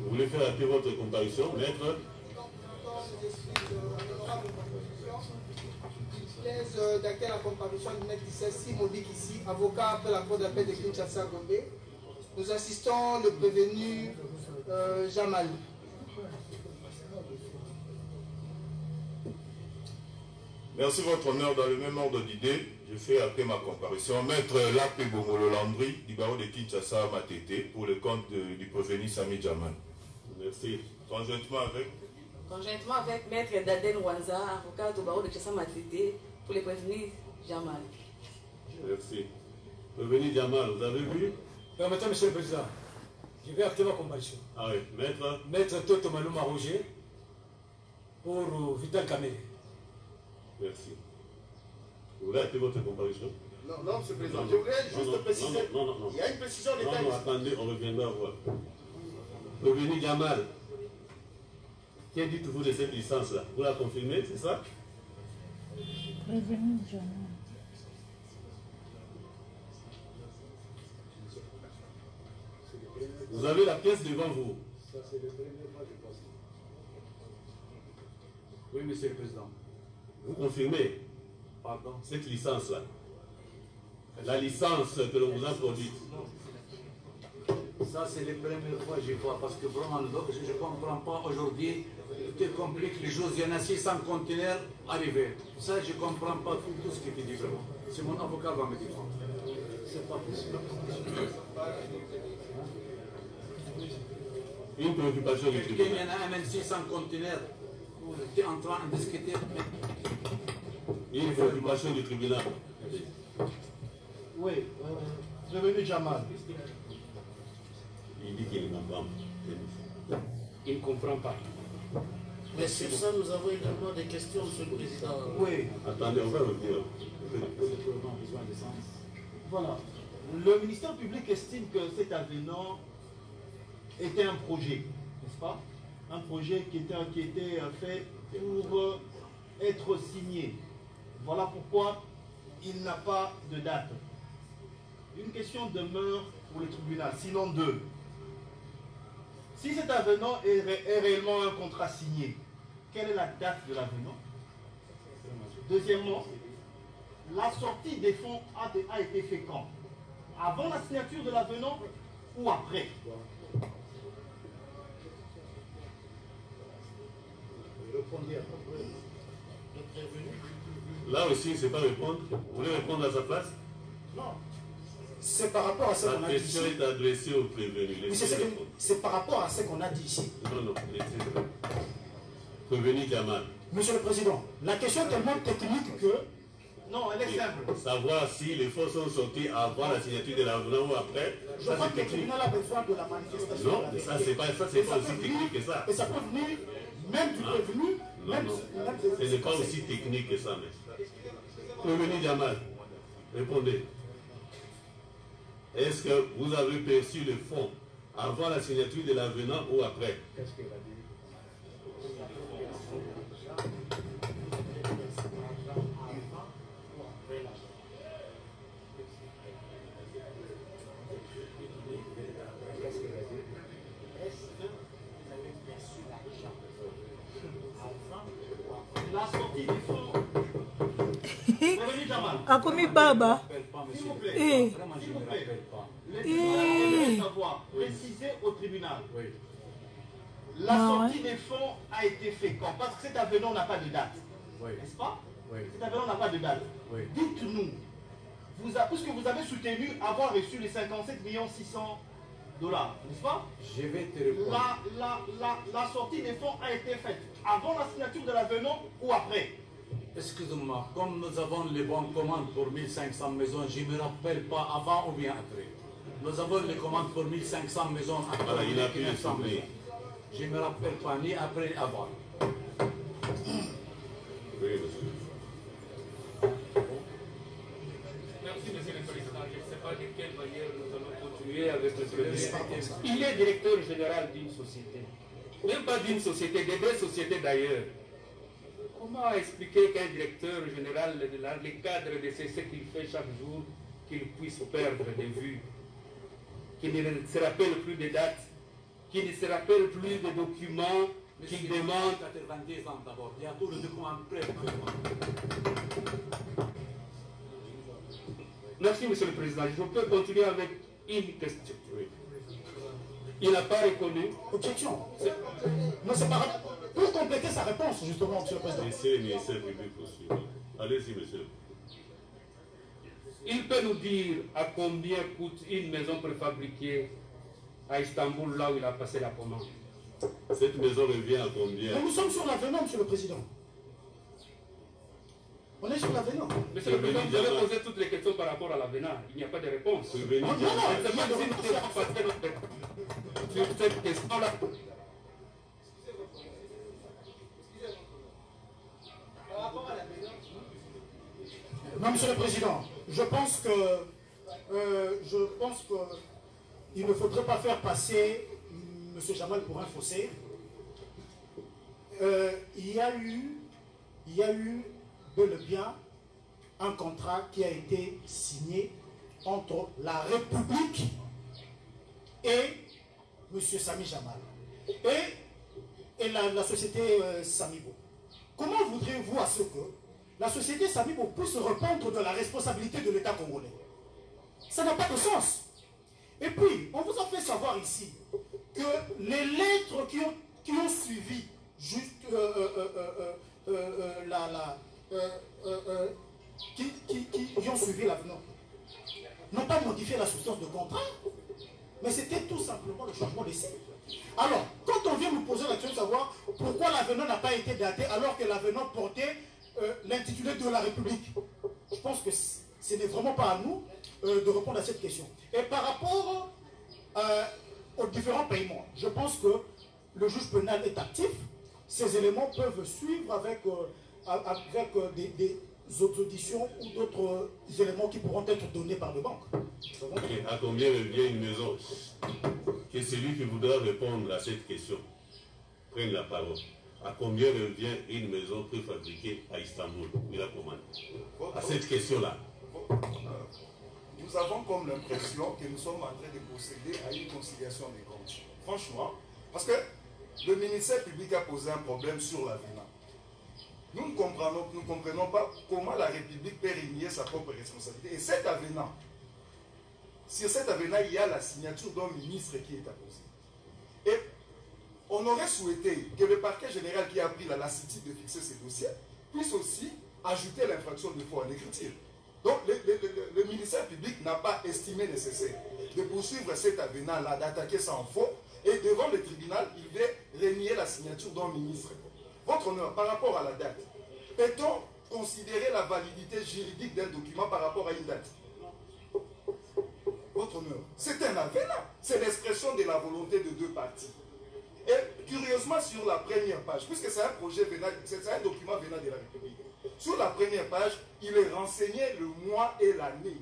Vous voulez faire appeler votre comparution, maître? D'accueil à la comparution du maître Issessi Modik ici, avocat après la cour d'appel de Kinshasa Gombe. Nous assistons le prévenu Jamal. Merci votre honneur. Dans le même ordre d'idée, je fais après ma comparution maître Lapé Bongolo Landry du barreau de Kinshasa Matete pour le compte du prévenu Sami Jamal. Merci. Conjointement avec maître Daden Wanza, avocat au barreau de Kinshasa Matete pour le prévenu Jamal. Merci. Prévenu Jamal, vous avez vu? Permettez, monsieur le président, je vais acter ma comparution. Ah oui, maître? Maître Toto Malouma Roger pour Vital Kamé. Merci. Vous voulez acter votre comparution? Non, monsieur le président. Je voudrais juste préciser. Non. Il y a une précision en détail. Non, attendez, on reviendra voir. Prévenu Jamal, qui dites-vous de cette licence-là? Vous la confirmez, c'est ça? Prévenu Jamal. Vous avez la pièce devant vous. Ça, c'est le premier fois que je pense. Oui, monsieur le président. Vous confirmez? Pardon? Cette licence-là. La licence que l'on vous a produite. Ça, c'est la première fois que je vois, parce que vraiment, je ne comprends pas aujourd'hui. Tout complique les choses. Il y en a 600 conteneurs arrivés. Ça, je ne comprends pas tout ce qui est dit vraiment. C'est mon avocat qui va me dire. C'est pas possible. Une préoccupation du tribunal. tribunal. Il y en a même 600 conteneurs qui sont en train de discuter. Une préoccupation du tribunal. Oui, prévenu Jamal. Il dit qu'il n'entend pas. Il ne comprend pas. Mais sur ça, nous avons également des questions, monsieur le président. Oui. Attendez, on va revenir. Voilà. Le ministère public estime que cet avenant était un projet, n'est-ce pas? Un projet qui était fait pour être signé. Voilà pourquoi il n'a pas de date. Une question demeure pour le tribunal, sinon deux. Si cet avenant est réellement un contrat signé, quelle est la date de l'avenant? Deuxièmement, la sortie des fonds a été faite quand? Avant la signature de l'avenant ou après? Là aussi, il ne sait pas répondre. Vous voulez répondre à sa place? Non. C'est par rapport à ce qu'on a dit ici. La question est adressée au prévenu. C'est par rapport à ce qu'on a dit ici. Non, laissez-le. Prévenu Jamal. Monsieur le Président, la question est tellement technique que... Non, elle est simple. Savoir si les fonds sont sortis avant la signature de l'avenant ou après, je crois que le tribunal a besoin de la manifestation. Non, mais ça, c'est pas aussi technique que ça. Et ça peut venir même du prévenu. Non. Ce n'est pas aussi technique que ça, mais... Prévenu Jamal, répondez. Est-ce que vous avez perçu le fonds avant la signature de l'avenant ou après? Qu'est-ce qu'elle a dit? La sortie des fonds. A commis Baba. S'il vous plaît. Eh. S'il vous plaît. Le tribunal doit savoir, préciser au tribunal. Oui. La sortie des fonds a été faite quand? Parce que cet avenant n'a pas de date. Oui. N'est-ce pas? Oui. Cet avenant n'a pas de date. Oui. Dites-nous, puisque vous avez soutenu avoir reçu les 57 600 $, n'est-ce pas? Je vais te répondre. La sortie des fonds a été faite avant la signature de l'avenant ou après? Excusez-moi, comme nous avons les bonnes commandes pour 1500 maisons, je ne me rappelle pas avant ou bien après. Nous avons les commandes pour 1500 maisons après. Voilà, il a pu les souvenir. Je ne me rappelle pas ni après ni avant. Oui, monsieur. Merci, monsieur le président. Je ne sais pas de quelle manière nous allons continuer avec le président. Il est directeur général d'une société. Même pas d'une société, de deux sociétés d'ailleurs. Comment expliquer qu'un directeur général, dans le cadre de ce qu'il fait chaque jour, qu'il puisse perdre de vue, qu'il ne se rappelle plus des dates, qui ne se rappelle plus des documents qu'il demande. 90 ans d'abord, il y a tous les documents prêts. Merci, Monsieur le Président. Je peux continuer avec une question. Il n'a pas reconnu. Objection. Non, c'est pas pour compléter sa réponse, justement, Monsieur le Président. Laissez le ministère public poursuivre. Allez-y, monsieur. Il peut nous dire à combien coûte une maison préfabriquée à Istanbul, là où il a passé la commande? Cette maison revient à combien? Mais nous sommes sur l'avenant, Monsieur le Président. On est sur l'avenant. Monsieur le Président, vous avez posé toutes les questions par rapport à l'avenant. Il n'y a pas de réponse. Non, c'est pas si nous devons passer sur cette question-là. Non, Monsieur le Président, je pense que il ne faudrait pas faire passer M. Jamal pour un faussaire. Il y a eu bel et bien un contrat qui a été signé entre la République et M. Sami Jamal et la société Samibo. Comment voudriez-vous à ce que la société Samibo puisse se répondre de la responsabilité de l'État congolais? Ça n'a pas de sens. Et puis, on vous a fait savoir ici que les lettres qui ont suivi juste qui ont suivi l'avenant n'ont pas modifié la substance de contrat, mais c'était tout simplement le changement des signes. Alors, quand on vient nous poser la question de savoir pourquoi l'avenant n'a pas été daté alors que l'avenant portait l'intitulé de la République, je pense que ce n'est vraiment pas à nous de répondre à cette question. Et par rapport aux différents paiements, je pense que le juge pénal est actif. Ces éléments peuvent suivre avec des auditions ou d'autres éléments qui pourront être donnés par les banques. Et à combien revient une maison? Que celui qui voudra répondre à cette question prenne la parole. À combien revient une maison préfabriquée à Istanbul? Il a commandé. À cette question-là. Nous avons comme l'impression que nous sommes en train de procéder à une conciliation des comptes. Franchement, parce que le ministère public a posé un problème sur l'avenant. Nous ne comprenons pas comment la République peut régner sa propre responsabilité. Et cet avenant, sur cet avenant, il y a la signature d'un ministre qui est apposée. Et on aurait souhaité que le parquet général qui a pris la lassitude de fixer ces dossiers puisse aussi ajouter l'infraction de faux en écriture. Donc le ministère public n'a pas estimé nécessaire de poursuivre cet avenant-là, d'attaquer ça en faux, et devant le tribunal, il veut renier la signature d'un ministre. Votre honneur, par rapport à la date, peut-on considérer la validité juridique d'un document par rapport à une date? Votre honneur, c'est un avenant, c'est l'expression de la volonté de deux parties. Et curieusement, sur la première page, puisque c'est un projet venant, c'est un document venant de la République, sur la première page, il est renseigné le mois et l'année.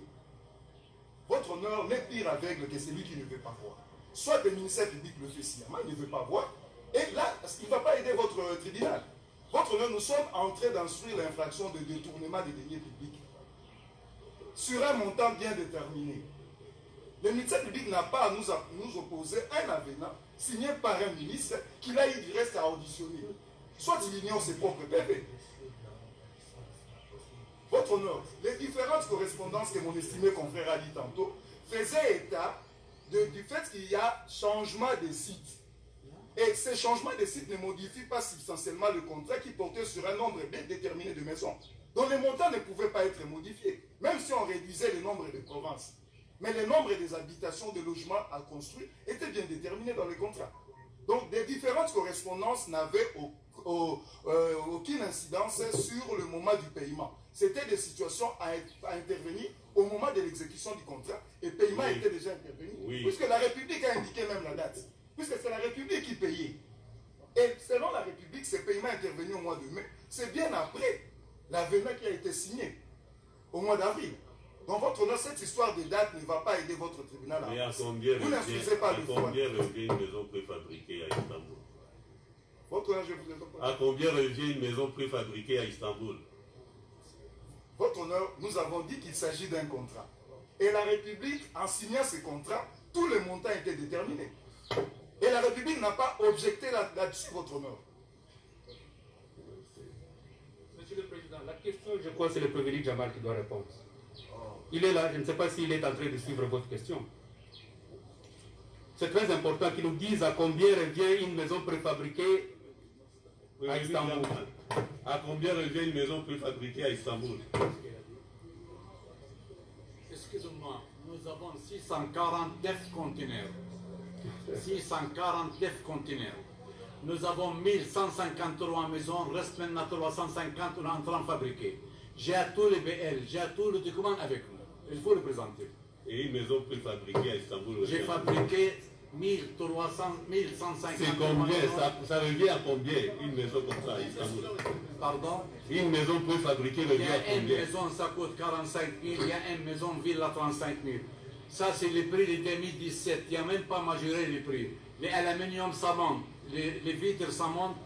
Votre honneur n'est pire aveugle que celui qui ne veut pas voir. Soit le ministère public le fait sciemment, il ne veut pas voir, et là, il ne va pas aider votre tribunal. Votre honneur, nous sommes en train d'instruire l'infraction de détournement des deniers publics sur un montant bien déterminé. Le ministère public n'a pas à nous opposer un avenant signé par un ministre qu'il a eu du reste à auditionner. Soit il ignore ses propres PV. Votre honneur, les différentes correspondances que mon estimé confrère a dit tantôt faisaient état du fait qu'il y a changement de site. Et ces changements de site ne modifient pas substantiellement le contrat qui portait sur un nombre bien déterminé de maisons, dont les montants ne pouvaient pas être modifiés, même si on réduisait le nombre de provinces. Mais le nombre des habitations, de logements à construire était bien déterminé dans le contrat. Donc, des différentes correspondances n'avaient aucune incidence sur le moment du paiement. C'était des situations à intervenir au moment de l'exécution du contrat, et le paiement était déjà intervenu, puisque la République a indiqué même la date, puisque c'est la République qui payait. Et selon la République, ce paiement est intervenu au mois de mai, c'est bien après l'avenant qui a été signé, au mois d'avril. Donc, votre honneur, cette histoire de date ne va pas aider votre tribunal à avancer. Vous n'infusez pas le foi. À combien revient une maison préfabriquée à Istanbul? Votre honneur, je vous ai pas. À combien revient une maison préfabriquée à Istanbul? Votre honneur, nous avons dit qu'il s'agit d'un contrat. Et la République, en signant ce contrat, tous les montants étaient déterminés. Et la République n'a pas objecté là-dessus, votre honneur. Monsieur le Président, la question, je crois, c'est le prévenu Jamal qui doit répondre. Il est là, je ne sais pas s'il est en train de suivre votre question. C'est très important qu'il nous dise à combien revient une maison préfabriquée à Istanbul. À combien revient une maison préfabriquée à Istanbul? Excusez-moi, nous avons 649 conteneurs. 649 conteneurs. Nous avons 1153 maisons, reste maintenant 350, on est en train de fabriquer. J'ai tous les BL, j'ai tous les documents avec nous. Il faut le présenter. Et une maison préfabriquée à Istanbul? J'ai fabriqué 1150. C'est combien? Ça revient à combien une maison comme ça à Istanbul? Pardon? Une maison préfabriquée revient à combien? Il y a une maison, ça coûte 45 000, il y a une maison villa 35 000. Ça, c'est le prix de 2017. Il n'y a même pas majoré les prix. Les aluminium, ça monte. Les vitres, ça monte.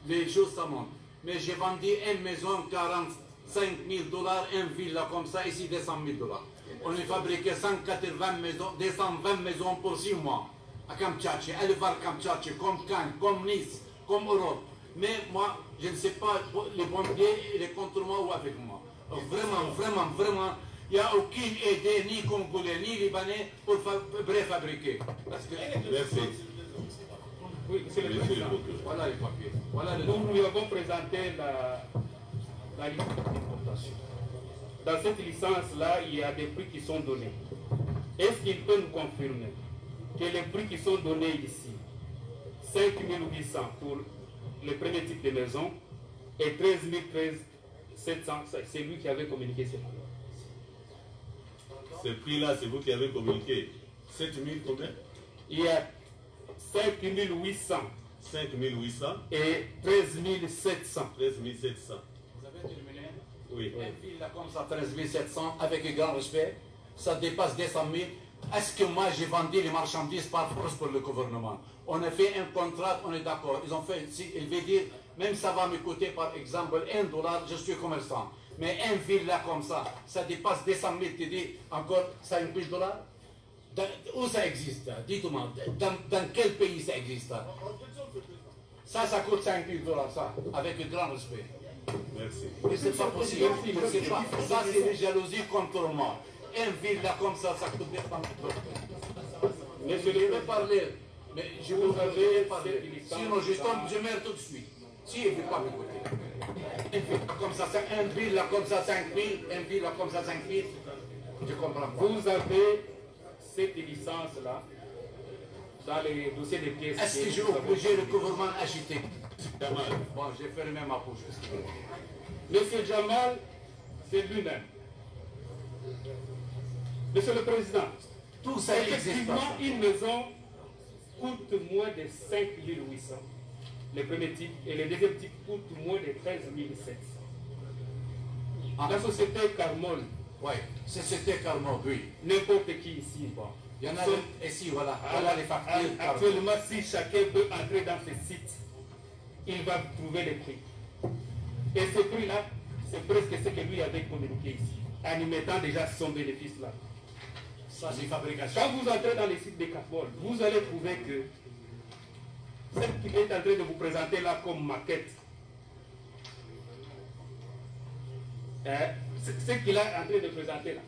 Les choses, ça monte. Mais j'ai vendu une maison 45 000 $, une villa comme ça, ici 200 000 $. On a fabriqué 180 maisons, 220 maisons pour 6 mois. À Kamtchatka, à l'Evar Kamtchatka, comme Cannes, comme Nice, comme Europe. Mais moi, je ne sais pas les pompiers et les contre moi ou avec moi. Vraiment, il n'y a aucune aide, ni congolais, ni libanais pour préfabriquer. Parce que... Merci. Oui, monsieur le Président. Voilà les papiers. Nous lui avons présenté la licence d'importation. Dans cette licence-là, il y a des prix qui sont donnés. Est-ce qu'il peut nous confirmer que les prix qui sont donnés ici, 5 800 pour le premier type de maison et 13 700, c'est lui qui avait communiqué ces prix. Ce prix-là, c'est vous qui avez communiqué. 7 000 combien? Il y a 5 800. 5 800 et 13 700. 13 700. Vous avez terminé? Oui. Une ville comme ça, 13 700, avec un grand respect, ça dépasse 200 000. Est-ce que moi j'ai vendu les marchandises par force pour le gouvernement? On a fait un contrat, on est d'accord. Ils ont fait, il veut dire, même ça va me coûter par exemple $1, je suis commerçant. Mais une ville là comme ça dépasse 200 000, tu dis encore $5 000? Où ça existe? Dites-moi, dans quel pays ça existe? Ça coûte $5 000, ça, avec un grand respect. Merci. Et c'est pas possible. Ça, c'est des jalousies contre moi. Une ville là comme ça coûte $200 000. Mais je vais parler. Mais je vous avais parler. Sinon, je meurs tout de suite. Si il ne veut pas m'écouter. Une ville comme ça, un ville là comme ça, 5 000. Un ville là comme ça, 5 000. Je comprends pas. Vous avez cette licence-là dans les dossiers de pièces. Est-ce que j'ai obligé le gouvernement à agiter? Bon, j'ai fermé ma bouche. Monsieur Jamal, c'est lui-même. Monsieur le Président, tout ça existe. Effectivement, une maison coûte moins de 5 800, le premier type, et le deuxième type coûte moins de 13 700. La société Carmol. Oui, société Carmol, oui. N'importe qui ici. Bon. Il y en a ici, voilà. Voilà les factures. Actuellement, si chacun peut entrer dans ce site, il va trouver les prix. Et ce prix-là, c'est presque ce que lui avait communiqué ici, en y mettant déjà son bénéfice là. Ça, c'est fabrication. Quand vous entrez dans les sites de Carmol, vous allez trouver que ce qu'il est en train de vous présenter là comme maquette, ce qu'il est en train de présenter là,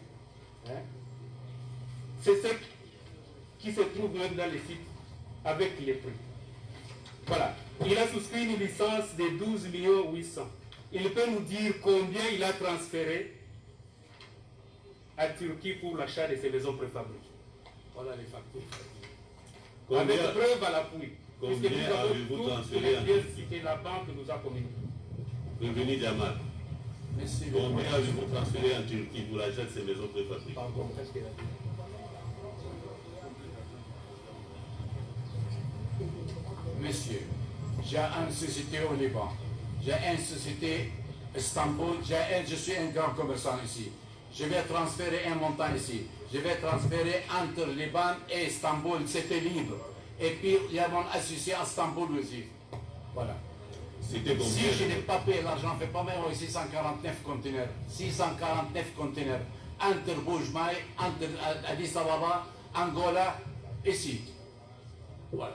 c'est ce qui se trouve même dans les sites avec les prix. Voilà. Il a souscrit une licence de 12 800 000. Il peut nous dire combien il a transféré à Turquie pour l'achat de ces maisons préfabriquées. Voilà les factures. Avec preuve à l'appui. Combien avez-vous transféré en Turquie? Que la banque nous a communiqué. Prévenu Jamal. Combien avez-vous transféré en Turquie pour l'achat de ces maisons préfabriquées? Pardon, qu'est-ce qu'il a dit? Monsieur, j'ai une société au Liban, j'ai une société à Istanbul, je suis un grand commerçant ici. Je vais transférer un montant ici. Je vais transférer entre Liban et Istanbul, c'était libre. Et puis, il y a mon associé à Istanbul aussi. Voilà. Si je n'ai pas payé l'argent, je ne fais pas même 649 conteneurs. 649 conteneurs. Entre Boujmaï, entre Addis Ababa, Angola, ici. Voilà.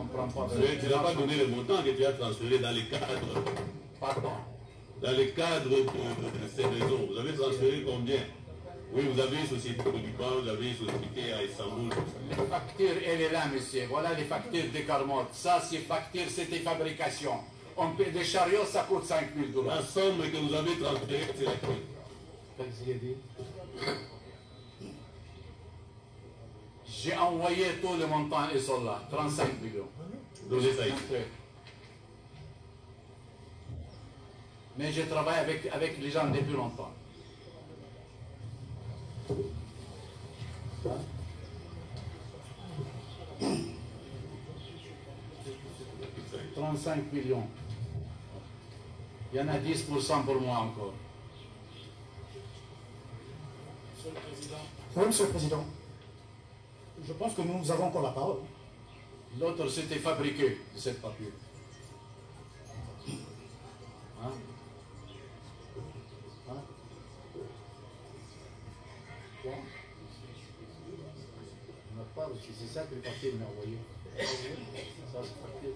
comprends pas. Tu n'as pas donné le montant que tu as transféré dans les cadres. Pardon. Dans les cadres de ces maisons, vous avez transféré combien? Oui, vous avez une société au Liban, vous avez une société à Istanbul. La facture, elle est là, monsieur. Voilà les factures de Carmot. Ça, c'est facture, c'était fabrication. On paie des chariots, ça coûte 5 000 $. La somme que vous avez transférée, c'est laquelle? Qu'est-ce qu'il a dit? J'ai envoyé tout le montant, ils sont là, 35 millions. Donnez ça ici. Mais je travaille avec les gens depuis longtemps. Hein? 35 millions. Il y en a 10% pour moi encore. Monsieur le Président. Oui, Monsieur le Président. Je pense que nous avons encore la parole. L'autre, c'était fabriqué de cette papier. Hein? Hein? Quoi? On n'a pas aussi, c'est ça que le papier m'a envoyé. Ça, c'est papier.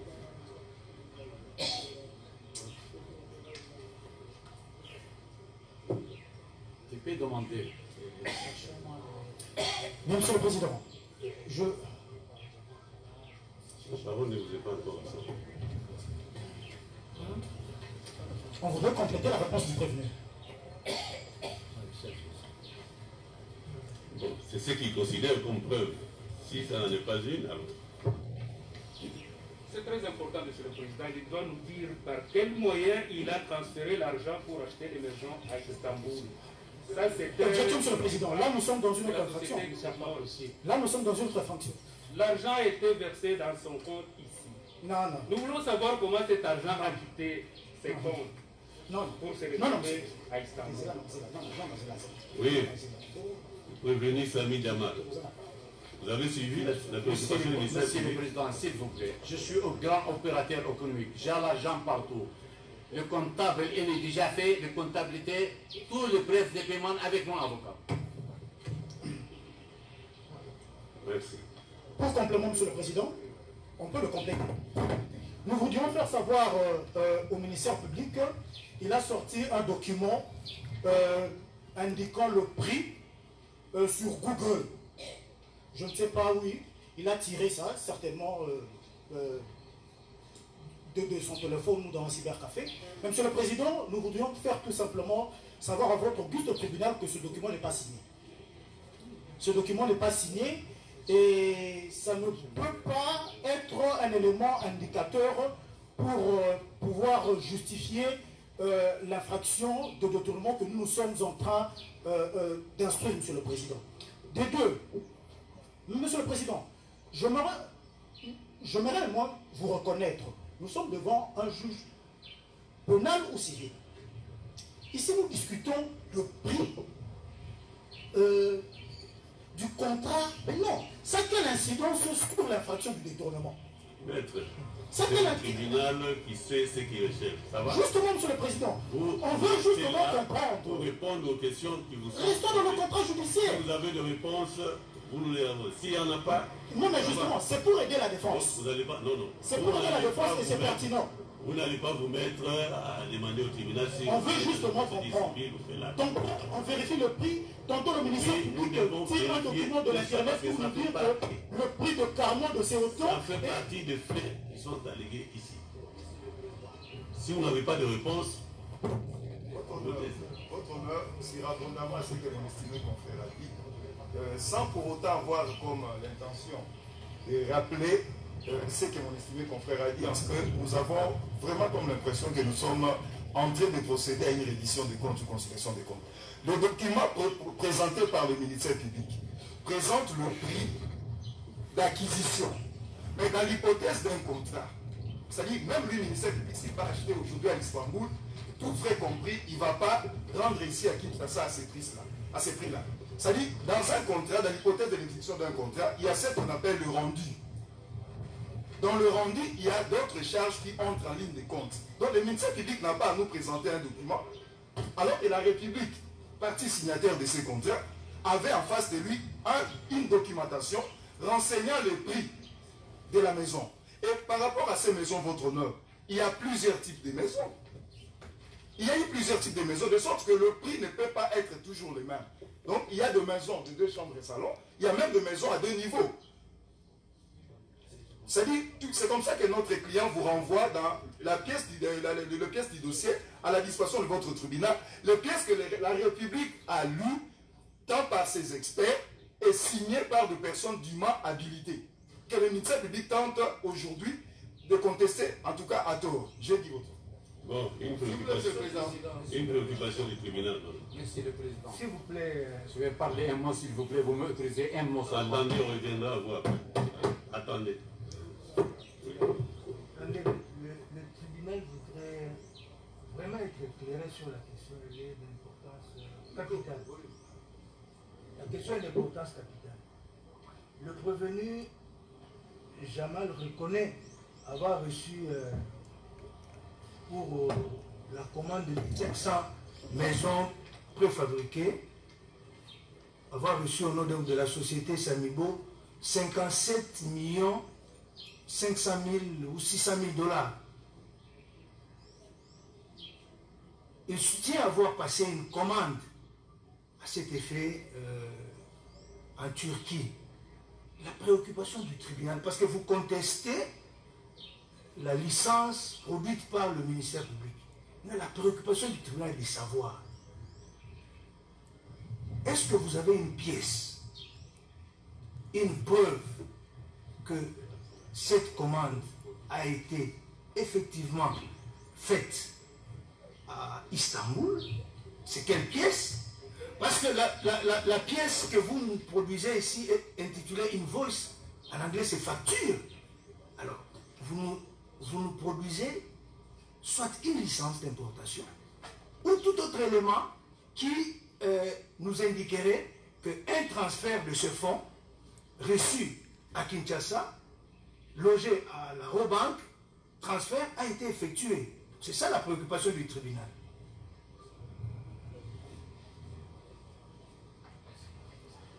Tu peux demander. Mais Monsieur le Président, La parole ne vous est pas encore ici. On voudrait compléter la réponse du prévenu. Bon, c'est ce qu'il considère comme preuve. Si ça n'en est pas une, alors. C'est très important, Monsieur le Président. Il doit nous dire par quel moyen il a transféré l'argent pour acheter des maisons à Istanbul. Ça, c'est Objection, Monsieur le Président. Là, nous sommes dans une autre infraction. Là, nous sommes dans une autre infraction. L'argent a été versé dans son compte ici. Non, non. Nous voulons savoir comment cet argent a quitté ses comptes pour se retrouver à Istanbul. Oui, prévenu Sami Jamal. Vous avez suivi la présentation du ministère Monsieur le Président, s'il vous plaît, je suis un grand opérateur économique. J'ai l'argent partout. Le comptable, il est déjà fait, la comptabilité, tous les brefs de paiement avec mon avocat. Merci. Pour complément, Monsieur le Président, on peut le compléter. Nous voudrions faire savoir au ministère public qu'il a sorti un document indiquant le prix sur Google. Je ne sais pas où il a tiré ça, certainement de son téléphone ou dans un cybercafé. Mais Monsieur le Président, nous voudrions faire tout simplement savoir à votre auguste tribunal que ce document n'est pas signé. Ce document n'est pas signé et ça ne peut pas être un élément indicateur pour pouvoir justifier l'infraction de détournement que nous sommes en train d'instruire, Monsieur le Président. Des deux, Monsieur le Président, j'aimerais moi vous reconnaître. Nous sommes devant un juge pénal ou civil. Ici, nous discutons le prix du contrat. Mais non, ça a quelle incidence sur l'infraction du détournement? Maître, c'est le tribunal qui sait ce qu'il recherche. Ça va? Justement, Monsieur le Président, on veut justement comprendre. Pour répondre aux questions qui vous sont Restons dans le contrat judiciaire. Si vous avez des réponses, vous nous les avez. S'il n'y en a pas... Non, mais justement, c'est pour aider la défense. Vous n'allez pas... Non, non. C'est pour aider la défense et c'est pertinent. Vous n'allez pas vous mettre à demander au tribunal si... On veut justement comprendre. Donc, on vérifie le prix. Tantôt, le ministère public tire un document de l'Internet pour nous dire que le prix de Carmot de CO2... Ça fait partie des faits qui sont allégués ici. Si vous n'avez pas de réponse... Votre honneur, c'est abondamment ce que mon estimé confrère a dit. Sans pour autant avoir comme l'intention de rappeler ce que mon estimé confrère a dit, parce que nous avons vraiment comme l'impression que nous sommes en train de procéder à une reddition des comptes ou conciliation des comptes. Le document présenté par le ministère public présente le prix d'acquisition. Mais dans l'hypothèse d'un contrat, c'est-à-dire même le ministère public, s'il va acheter aujourd'hui à Istanbul, tout frais compris, il ne va pas rendre ici à Kinshasa à ces prix-là. C'est-à-dire, dans un contrat, dans l'hypothèse de l'exécution d'un contrat, il y a ce qu'on appelle le rendu. Dans le rendu, il y a d'autres charges qui entrent en ligne de compte. Donc le ministère public n'a pas à nous présenter un document, alors que la République, partie signataire de ces contrats, avait en face de lui une documentation renseignant le prix de la maison. Et par rapport à ces maisons, votre honneur, il y a plusieurs types de maisons. Il y a eu plusieurs types de maisons, de sorte que le prix ne peut pas être toujours le même. Donc, il y a des maisons de 2 chambres et salon, il y a même des maisons à 2 niveaux. C'est-à-dire, c'est comme ça que notre client vous renvoie dans la pièce du dossier à la disposition de votre tribunal, les pièces que la République a lues, tant par ses experts, et signées par des personnes dûment habilitées, que le ministère public tente aujourd'hui de contester, en tout cas à tort. J'ai dit autre. Bon, une préoccupation du tribunal. Monsieur le Président. S'il vous plaît. Je vais parler un mot, s'il vous plaît. Vous m'autorisez un mot seulement. Attendez, on reviendra à vous après. Attendez. Le tribunal voudrait vraiment être éclairé sur la question d'importance capitale. La question est d'importance capitale. Le prévenu Jamal reconnaît avoir reçu pour la commande de 700 maisons préfabriquées, avoir reçu au nom de la société Samibo 57 500 000 ou 600 000 dollars. Il soutient avoir passé une commande à cet effet en Turquie. La préoccupation du tribunal, parce que vous contestez la licence produite par le ministère public. Mais la préoccupation du tribunal est de savoir, est-ce que vous avez une pièce, une preuve que cette commande a été effectivement faite à Istanbul? C'est quelle pièce? Parce que la pièce que vous nous produisez ici est intitulée invoice. En anglais, c'est facture. Alors, vous nous produisez soit une licence d'importation ou tout autre élément qui nous indiquerait qu'un transfert de ce fonds reçu à Kinshasa, logé à la Robank, transfert a été effectué. C'est ça la préoccupation du tribunal.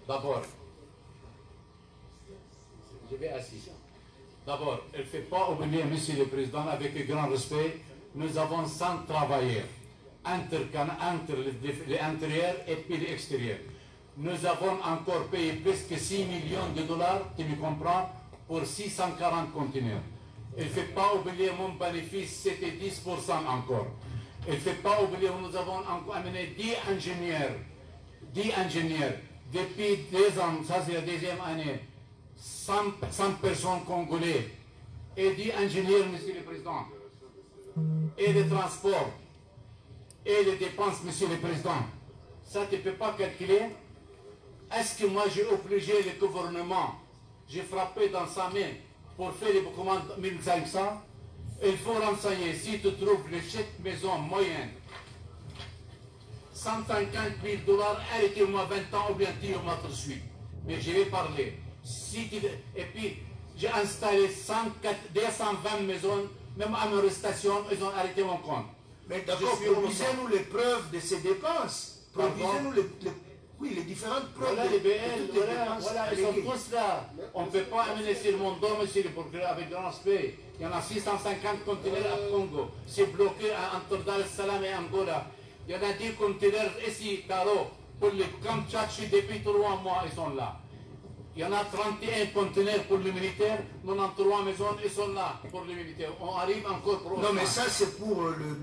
D'abord, je vais assister. D'abord, il ne faut pas oublier, Monsieur le Président, avec grand respect, nous avons 100 travailleurs entre l'intérieur et puis l'extérieur. Nous avons encore payé presque 6 millions de dollars, tu me comprends, pour 640 conteneurs. Il ne faut pas oublier mon bénéfice, c'était 10% encore. Il ne faut pas oublier, nous avons encore amené 10 ingénieurs. Depuis 2 ans, ça c'est la deuxième année, 100 personnes congolais et 10 ingénieurs, Monsieur le Président, et les transports, et les dépenses, Monsieur le Président. Ça, tu ne peux pas calculer. Est-ce que moi j'ai obligé le gouvernement, j'ai frappé dans sa main pour faire les commandes 1500? Il faut renseigner, si tu trouves les chèques maison moyenne, 150 000 dollars, arrêtez-moi 20 ans ou bien 10 mois tout de suite. Mais je vais parler. Et puis, j'ai installé 220 maisons, même à mes stations, ils ont arrêté mon compte. Mais d'accord, produisez-nous les preuves de ces dépenses. Produisez-nous les différentes preuves voilà, de les BL, toutes les dépenses. voilà, ils sont tous là. On ne peut pas amener sur mon dos, monsieur le procureur, avec grand respect. Il y en a 650 conteneurs à Congo. C'est bloqué entre Dar es Salaam et Angola. Il y en a 10 conteneurs ici, Caro, pour les Kamchachi, depuis 3 mois, ils sont là. Il y en a 31 conteneurs pour les militaires, 93 maisons, ils sont là pour les militaires. On arrive encore pour... Non, mais ça, c'est pour le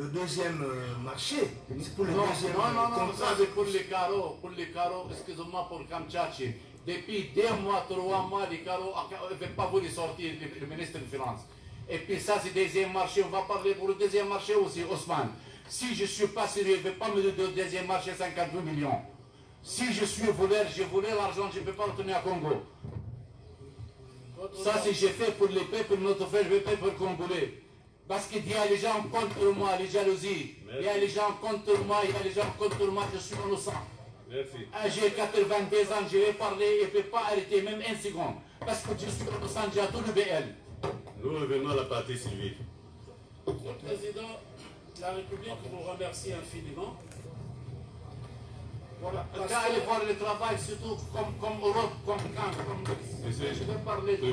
deuxième marché. C'est pour le deuxième non, ça c'est pour les carreaux, excusez-moi, pour Kamchachi. Depuis 2 mois, 3 mois, les carreaux ne veulent pas voulu sortir, le ministre des Finances. Et puis ça, c'est le deuxième marché. On va parler pour le deuxième marché aussi, Ousmane. Si je ne suis pas sérieux, je ne vais pas me donner le deuxième marché 52 millions. Si je suis voleur, j'ai volé l'argent, je ne peux pas retourner à Congo. Ça, si j'ai fait pour les peuples, notre frère, je vais faire pour le Congolais. Parce qu'il y a les gens contre moi, les jalousies. Il y a les gens contre moi, je suis innocent. Merci. J'ai 82 ans, je vais parler et ne peux pas arrêter même 1 seconde. Parce que je suis innocent, j'ai tout le BL. Nous revenons à la partie civile. Le président de la République vous remercie infiniment. Voilà. Quand aller voir le travail, surtout comme Europe, comme Cannes, comme je vais parler de Qui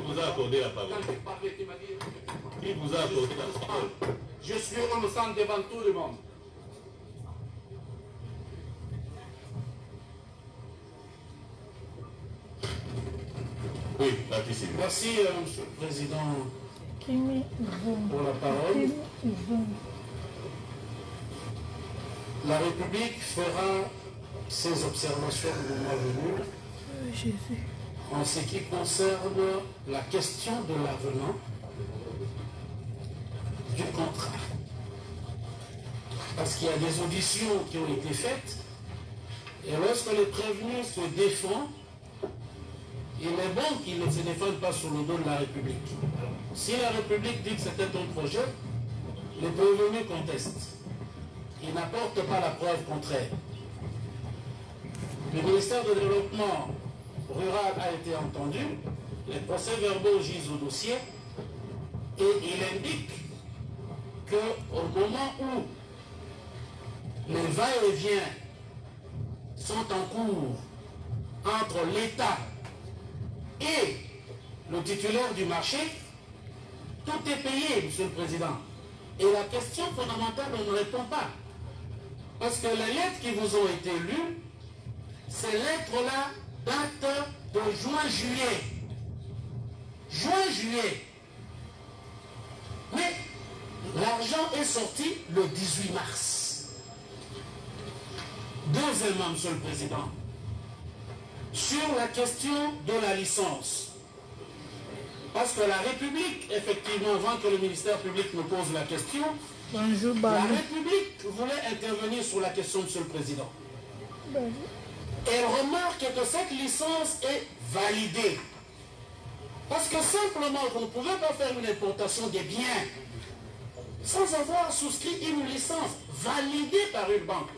vous a accordé la parole? Qui vous a accordé la parole? Je suis innocent devant tout le monde. Oui, participe. Merci, Monsieur le Président, pour la parole. La République fera ses observations au moment venu en ce qui concerne la question de l'avenant du contrat. Parce qu'il y a des auditions qui ont été faites et lorsque le prévenu se défend, il est bon qu'il ne se défende pas sur le dos de la République. Si la République dit que c'était un projet, le prévenu conteste. Il n'apporte pas la preuve contraire. Le ministère du Développement rural a été entendu, les procès-verbaux gisent au dossier, et il indique qu'au moment où les va-et-vient sont en cours entre l'État et le titulaire du marché, tout est payé, Monsieur le Président. Et la question fondamentale, on ne répond pas. Parce que les lettres qui vous ont été lues, ces lettres-là datent de juin-juillet. Juin-juillet. Mais l'argent est sorti le 18 mars. Deuxièmement, Monsieur le Président, sur la question de la licence. Parce que la République, effectivement, avant que le ministère public me pose la question, la République voulait intervenir sur la question, Monsieur le Président. Elle remarque que cette licence est validée. Parce que simplement, vous ne pouvez pas faire une importation des biens sans avoir souscrit une licence validée par une banque.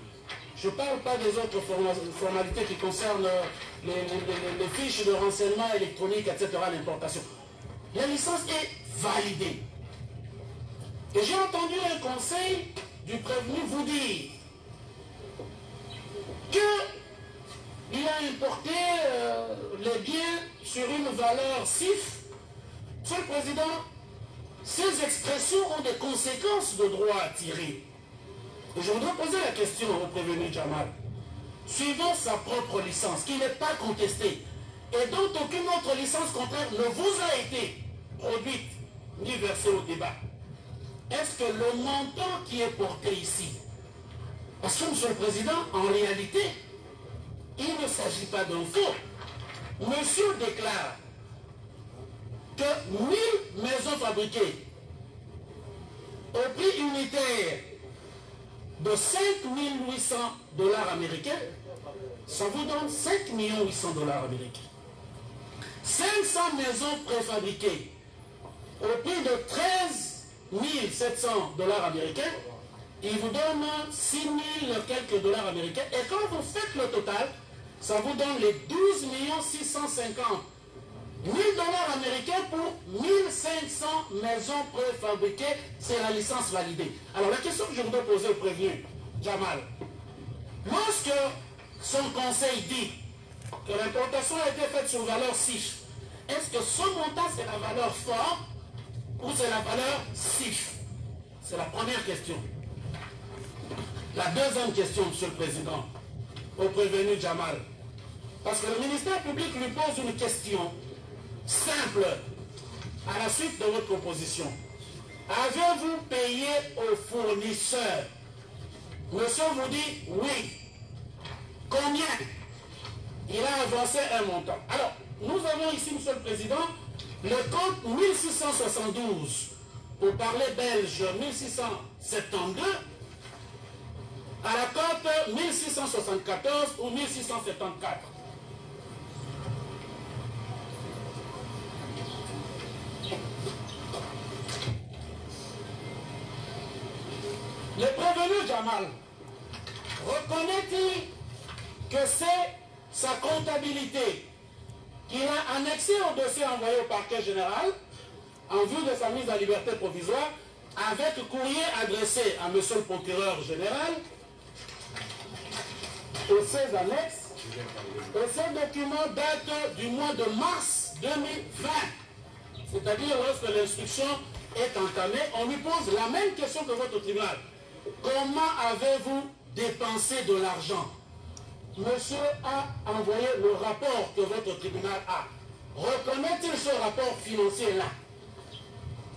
Je ne parle pas des autres formalités qui concernent les fiches de renseignement électronique, etc., l'importation. La licence est validée. Et j'ai entendu un conseil du prévenu vous dire qu'il a importé les biens sur une valeur CIF. Monsieur le Président, ces expressions ont des conséquences de droit à tirer. Et je voudrais poser la question au prévenu Jamal. Suivant sa propre licence, qui n'est pas contestée, et dont aucune autre licence contraire ne vous a été produite ni versée au débat, est-ce que le montant qui est porté ici, parce que, Monsieur le Président, en réalité, il ne s'agit pas d'un faux. Monsieur déclare que 1000 maisons fabriquées au prix unitaire de 5 800 $ américains, ça vous donne 5 800 $ américains. 500 maisons préfabriquées au prix de 13 700 $ américains, il vous donne 6 000 quelques dollars américains. Et quand vous faites le total, ça vous donne les 12 650 000 $ américains pour 1500 maisons préfabriquées. C'est la licence validée. Alors la question que je voudrais poser au prévenu, Jamal, lorsque son conseil dit que l'importation a été faite sur valeur CIF, est-ce que ce montant c'est la valeur forte ou c'est la valeur CIF? C'est la première question. La deuxième question, Monsieur le Président, au prévenu Jamal, parce que le ministère public lui pose une question simple à la suite de votre proposition. Avez-vous payé aux fournisseurs? Monsieur vous dit oui. Combien? Il a avancé un montant. Alors, nous avons ici, Monsieur le Président, le compte 1672, pour parler belge 1672, à la cote 1674 ou 1674. Le prévenu Jamal reconnaît-il que c'est sa comptabilité qu'il a annexée au dossier envoyé au parquet général en vue de sa mise en liberté provisoire avec courrier adressé à monsieur le procureur général et ses annexes. Et ce document date du mois de mars 2020. C'est-à-dire lorsque l'instruction est entamée, on lui pose la même question que votre tribunal. Comment avez-vous dépensé de l'argent? Monsieur a envoyé le rapport que votre tribunal a. Reconnaît-il ce rapport financier-là?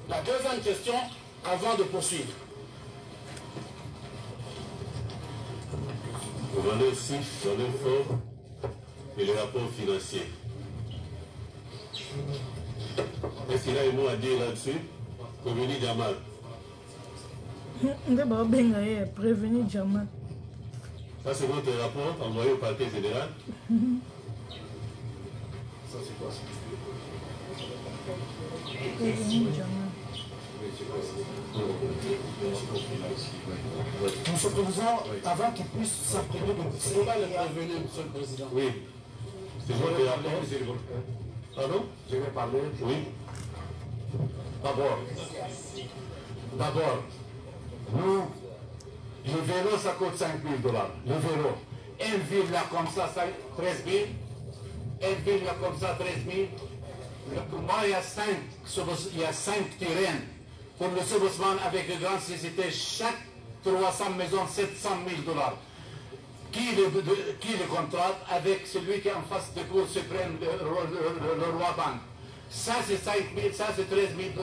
La deuxième question, avant de poursuivre. Vous allez aussi dans l'info et les rapports financiers. Est-ce qu'il a un mot à dire là-dessus? Prévenir Jamal. Prévenir Jamal. Ça, c'est votre rapport envoyé au parquet général. Ça, c'est quoi ça? Prévenir Jamal. Monsieur le Président, avant qu'il puisse s'imprimer de... C'est pas le prévenu, Monsieur le Président. Oui. C'est votre rapport. Pardon? Je vais parler. Oui. D'abord, nous, le vélo, ça coûte 5 000 $. Le vélo. Une ville là comme ça, 13 000. Une ville là comme ça, 13 000. Moi, il y a 5 terrains. Pour le Sobosman, avec une grande société, chaque 300 maisons, 700 000 $. Qui le contrate avec celui qui est en face de Cour suprême, le roi Ban. Ça, c'est 5 000, ça, c'est 13 000 $.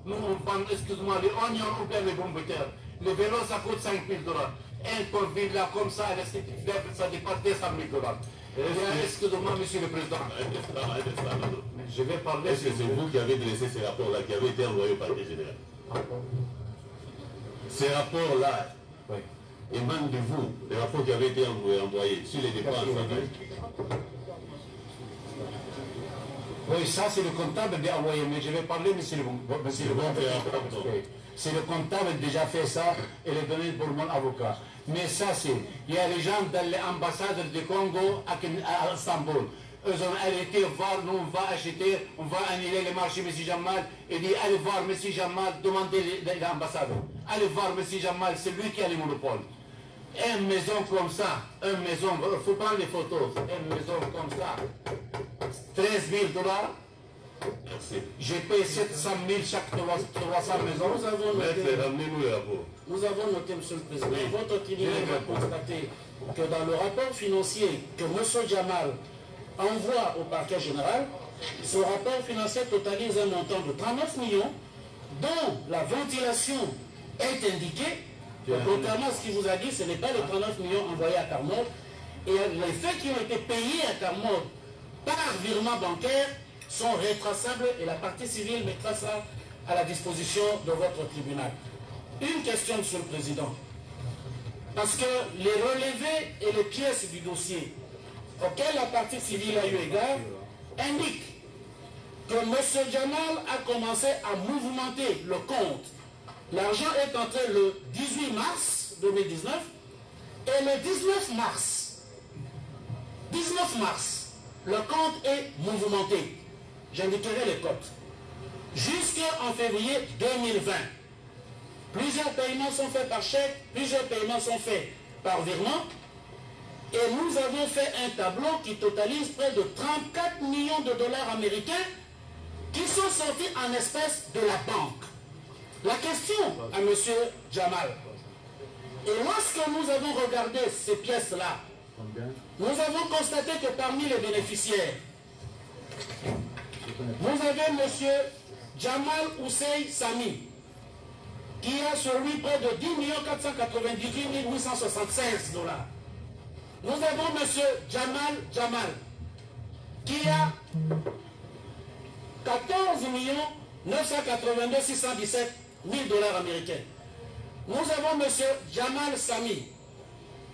Nous, on vend, excuse-moi, les oignons ou bien les pommes de terre. Le vélo, ça coûte 5 000 $. Un pour ville là, comme ça, ça dépasse 200 000 $. Excusez-moi, Monsieur le Président. Je vais parler. Est-ce que c'est vous qui avez dressé ces rapports-là, qui avaient été envoyés au parquet général? Ces rapports-là émanent de vous, les rapports qui avaient été envoyés sur les dépenses. Oui, ça c'est le comptable qui a envoyé, mais je vais parler, monsieur le c'est le comptable qui a déjà fait ça et le donné pour mon avocat. Mais ça c'est, il y a les gens dans l'ambassade du Congo à Istanbul. Eux ont arrêté voir, nous on va acheter, on va annuler le marché, M. Jamal. Il dit, allez voir M. Jamal, demandez l'ambassade. Allez voir M. Jamal, c'est lui qui a le monopole. Une maison comme ça, une maison, il faut prendre les photos, une maison comme ça, 13 000 $. J'ai payé 700 000 chaque 300 maisons. Nous avons noté, Monsieur le Président, votre tribunal va constater que dans le rapport financier que M. Jamal envoie au parquet général, ce rapport financier totalise un montant de 39 millions, dont la ventilation est indiquée. Contrairement à ce qu'il vous a dit, ce n'est pas les 39 millions envoyés à Carmode. Et les faits qui ont été payés à Carmode par virement bancaire sont rétraçables et la partie civile mettra ça à la disposition de votre tribunal. Une question, Monsieur le Président. Parce que les relevés et les pièces du dossier auxquelles la partie civile a eu égard indiquent que M. Jamal a commencé à mouvementer le compte. L'argent est entré le 18 mars 2019 et le 19 mars, le compte est mouvementé. J'indiquerai les cotes. Jusqu'en février 2020, plusieurs paiements sont faits par chèque, plusieurs paiements sont faits par virement. Et nous avons fait un tableau qui totalise près de 34 millions de dollars américains qui sont sortis en espèces de la banque. La question à M. Jamal, et lorsque nous avons regardé ces pièces-là, nous avons constaté que parmi les bénéficiaires, vous avez M. Jamal Hussein Sami, qui a sur lui près de 10 498 876 $. Nous avons M. Jamal, qui a 14 982 617 000 $ américains. Nous avons M. Jamal Sami,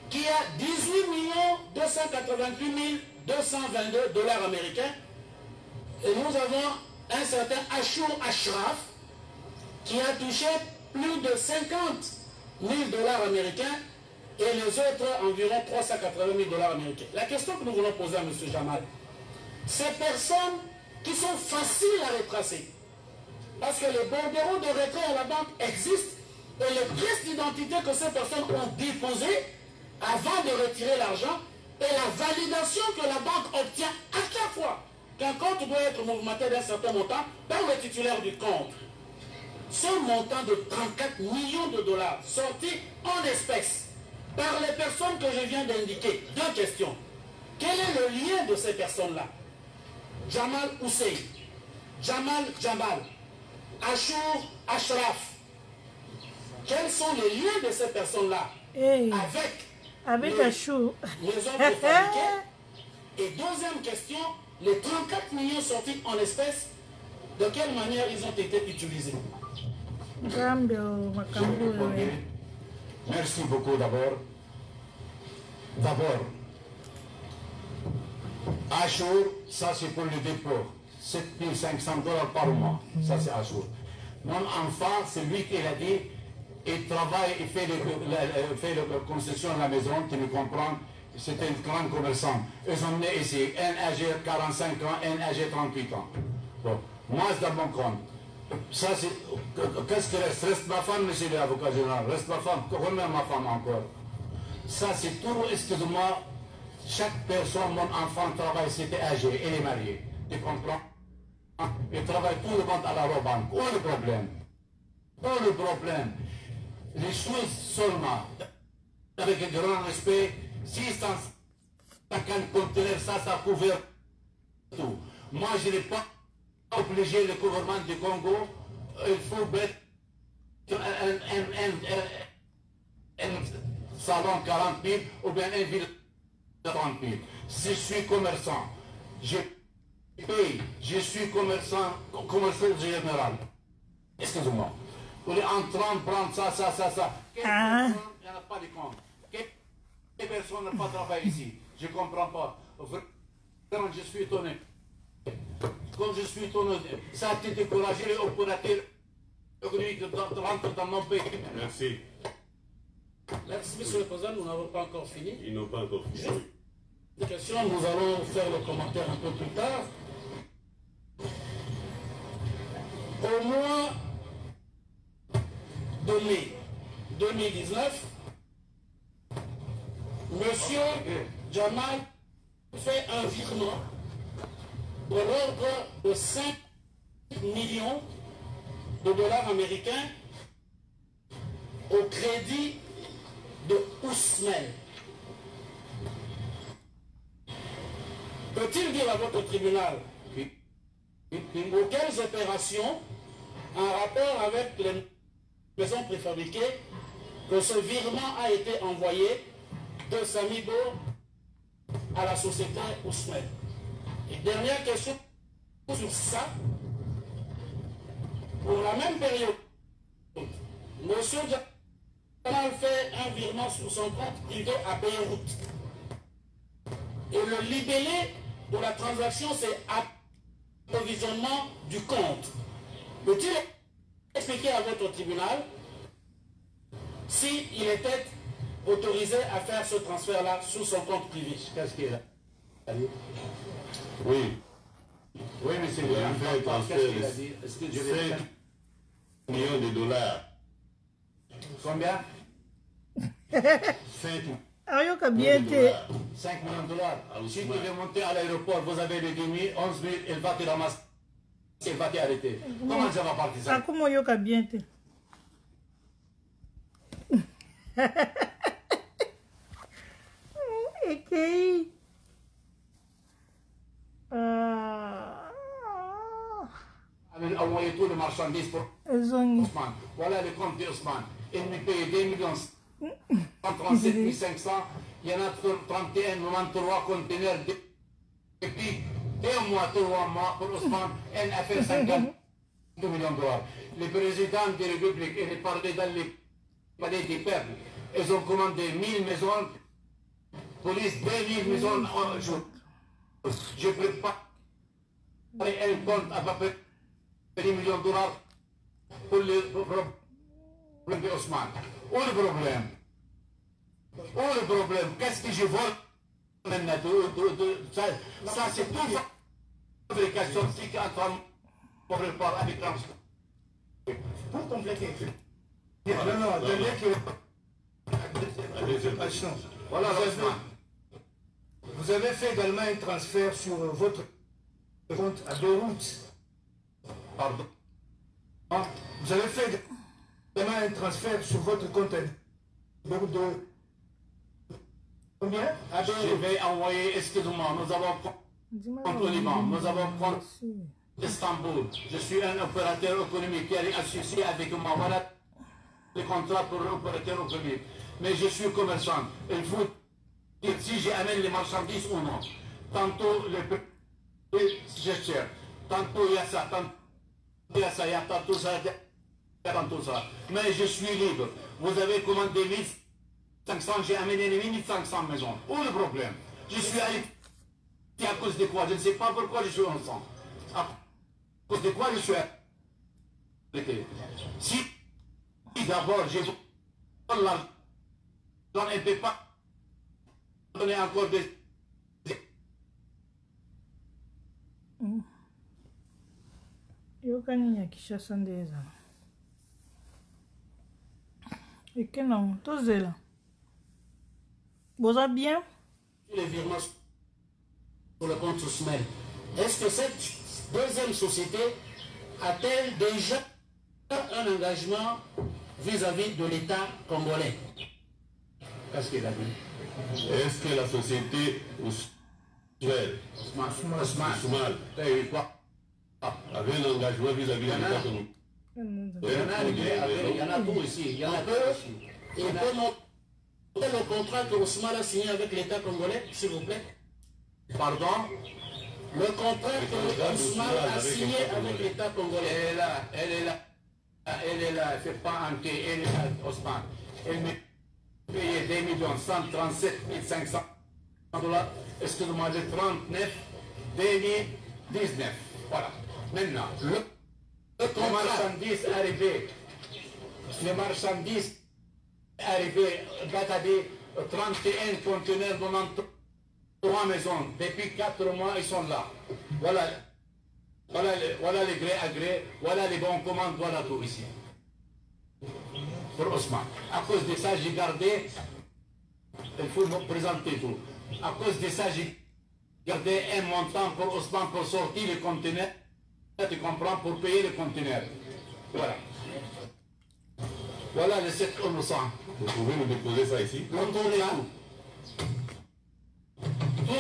qui a 18 288 222 $ américains. Et nous avons un certain Ashur Ashraf, qui a touché plus de 50 000 $ américains, et les autres environ 380 000 $ américains. La question que nous voulons poser à M. Jamal, ces personnes qui sont faciles à retracer, parce que les bordereaux de retrait à la banque existent, et les pièces d'identité que ces personnes ont déposées avant de retirer l'argent et la validation que la banque obtient à chaque fois qu'un compte doit être mouvementé d'un certain montant par le titulaire du compte. Ce montant de 34 millions de dollars sortis en espèces par les personnes que je viens d'indiquer. Deux questions. Quel est le lien de ces personnes-là? Jamal Hussein, Jamal Jamal, Achour Ashraf. Quels sont les liens de ces personnes-là avec Achour les hommes fabriqués? Et deuxième question, les 34 millions sortis en espèces, de quelle manière ils ont été utilisés? Merci beaucoup d'abord. D'abord, Achour, ça c'est pour le dépôt. 7500 dollars par mois. Ça c'est Achour. Mon enfant, c'est lui qui l'a dit, il travaille, il fait la construction de la maison, tu me comprends? C'était un grand commerçant. Ils ont né ici, un âgé 45 ans, un âgé 38 ans. Bon, moi c'est dans mon compte. Ça c'est. Qu'est-ce qui reste? Reste ma femme, monsieur l'avocat général. Reste ma femme, combien ma femme encore? Ça c'est tout, excuse-moi. Chaque personne, mon enfant travaille, c'était âgé, il est marié. Tu comprends? Il travaille tout le monde à la banque. Où est le problème? Où est le problème? Les choses seulement, avec un grand respect, 650 conteneurs, ça couvre tout. Moi, je n'ai pas obligé le gouvernement du Congo, il faut mettre un salon 40 000 ou bien un ville 30 000. Si je suis commerçant, je paye, je suis commerçant général. Excusez-moi. Vous êtes en train de prendre ça. Quelle personne n'a pas de compte? Quelle personne n'a pas travaillé ici? Je ne comprends pas. Vraiment, je suis étonné. Comme je suis étonné, ça a été découragé les opérateurs économiques de rentrer dans mon pays. Merci. Merci, Monsieur le Président, nous n'avons pas encore fini. Ils n'ont pas encore fini. Des questions, nous allons faire le commentaire un peu plus tard. Au mois de mai 2019, Monsieur Jamal fait un virement de l'ordre de 5 millions de dollars américains au crédit de Ousmane. Peut-il dire à votre tribunal auxquelles opérations en rapport avec les maisons préfabriquées que ce virement a été envoyé de Samibo à la société Ousmane? Et dernière question sur ça. Pour la même période, M. Jamal fait un virement sur son compte privé à Beyrouth. Et le libellé de la transaction, c'est approvisionnement du compte. Peut-il expliquer à votre tribunal s'il était autorisé à faire ce transfert-là sous son compte privé? Qu'est-ce qu'il a? Oui. Oui, monsieur. Il a fait un transfert de 5 millions de dollars. Combien? 5 millions de dollars. Si tu veux monter à l'aéroport, vous avez le 10 000, 11 000, il va te ramasser, il va t'arrêter. Comment ça va partir ça? Comment yoka bien te? Okay. Envoyer tout le marchandise pour Ousmane. Voilà le compte d'Ousmane. Il me paye 2 137 500. Il y en a 31 conteneurs depuis 2 mois, 3 mois pour Ousmane. Elle a fait 52 millions de dollars. Le président de la République, il est parlé dans les palais du peuple. Ils ont commandé 1000 maisons, police 2000 maisons en jour. Je prépare un compte à peu près 10 millions de dollars pour le problème d'Ousmane. Où est le problème? Où est le problème? Qu'est-ce que je vole maintenant? Ça c'est tout fabrication qui est en train pour le port avec transport. Pour compléter. Non, Voilà, vous avez fait également un transfert sur votre compte à Beyrouth. Pardon. Vous avez fait également un transfert sur votre compte à Beyrouth de combien? Je vais envoyer, excusez-moi, nous avons contre Liban, nous avons contre Istanbul. Je suis un opérateur économique qui est associé avec moi. Voilà les contrats pour l'opérateur économique. Mais je suis commerçant. Il faut dire si j'amène les marchandises ou non. Tantôt les gestionnaires, tantôt il y a ça, tantôt il y a ça, il y a tantôt ça, tantôt ça. Mais je suis libre. Vous avez commandé 1500, j'ai amené les 1500 maisons. Où est le problème? Je suis allé à cause de quoi? Je ne sais pas pourquoi je suis ensemble. À cause de quoi je suis arrêté? Si d'abord j'ai l'argent, on ne peut pas donner encore des... yokani ya Kinshasa nde ezala eke nango tozela boza bien les virements sur le compte Ousmane. Est-ce que cette deuxième société a-t-elle déjà un engagement vis-à-vis de l'État congolais? Qu'est-ce qu'il a dit? Est-ce que la société Ousmane avait un engagement vis-à-vis de l'État congolais? Il y en a beaucoup ici. Il y en a peu. Et peut le contrat que Ousmane a signé avec l'État congolais, s'il vous plaît? Pardon? Le contrat que Ousmane a signé avec l'État congolais. Elle est là, elle est là. Elle est là, elle ne fait pas un thé, elle est là, Ousmane. Elle m'a payé 2 137 500 $. Excusez-moi, le 39 2019. Voilà. Maintenant, les marchandises arrivées, Gatadé, 31 conteneurs dans 3 maisons. Depuis 4 mois, ils sont là. Voilà les gré à gré, voilà les bons commandes, voilà tout ici. Pour Ousmane. À cause de ça, j'ai gardé, il faut me présenter tout. À cause de ça, j'ai gardé un montant pour Ousmane pour sortir les conteneurs. Tu comprends, pour payer les conteneurs. Voilà. Voilà les 7 €. Vous pouvez nous déposer ça ici? Tout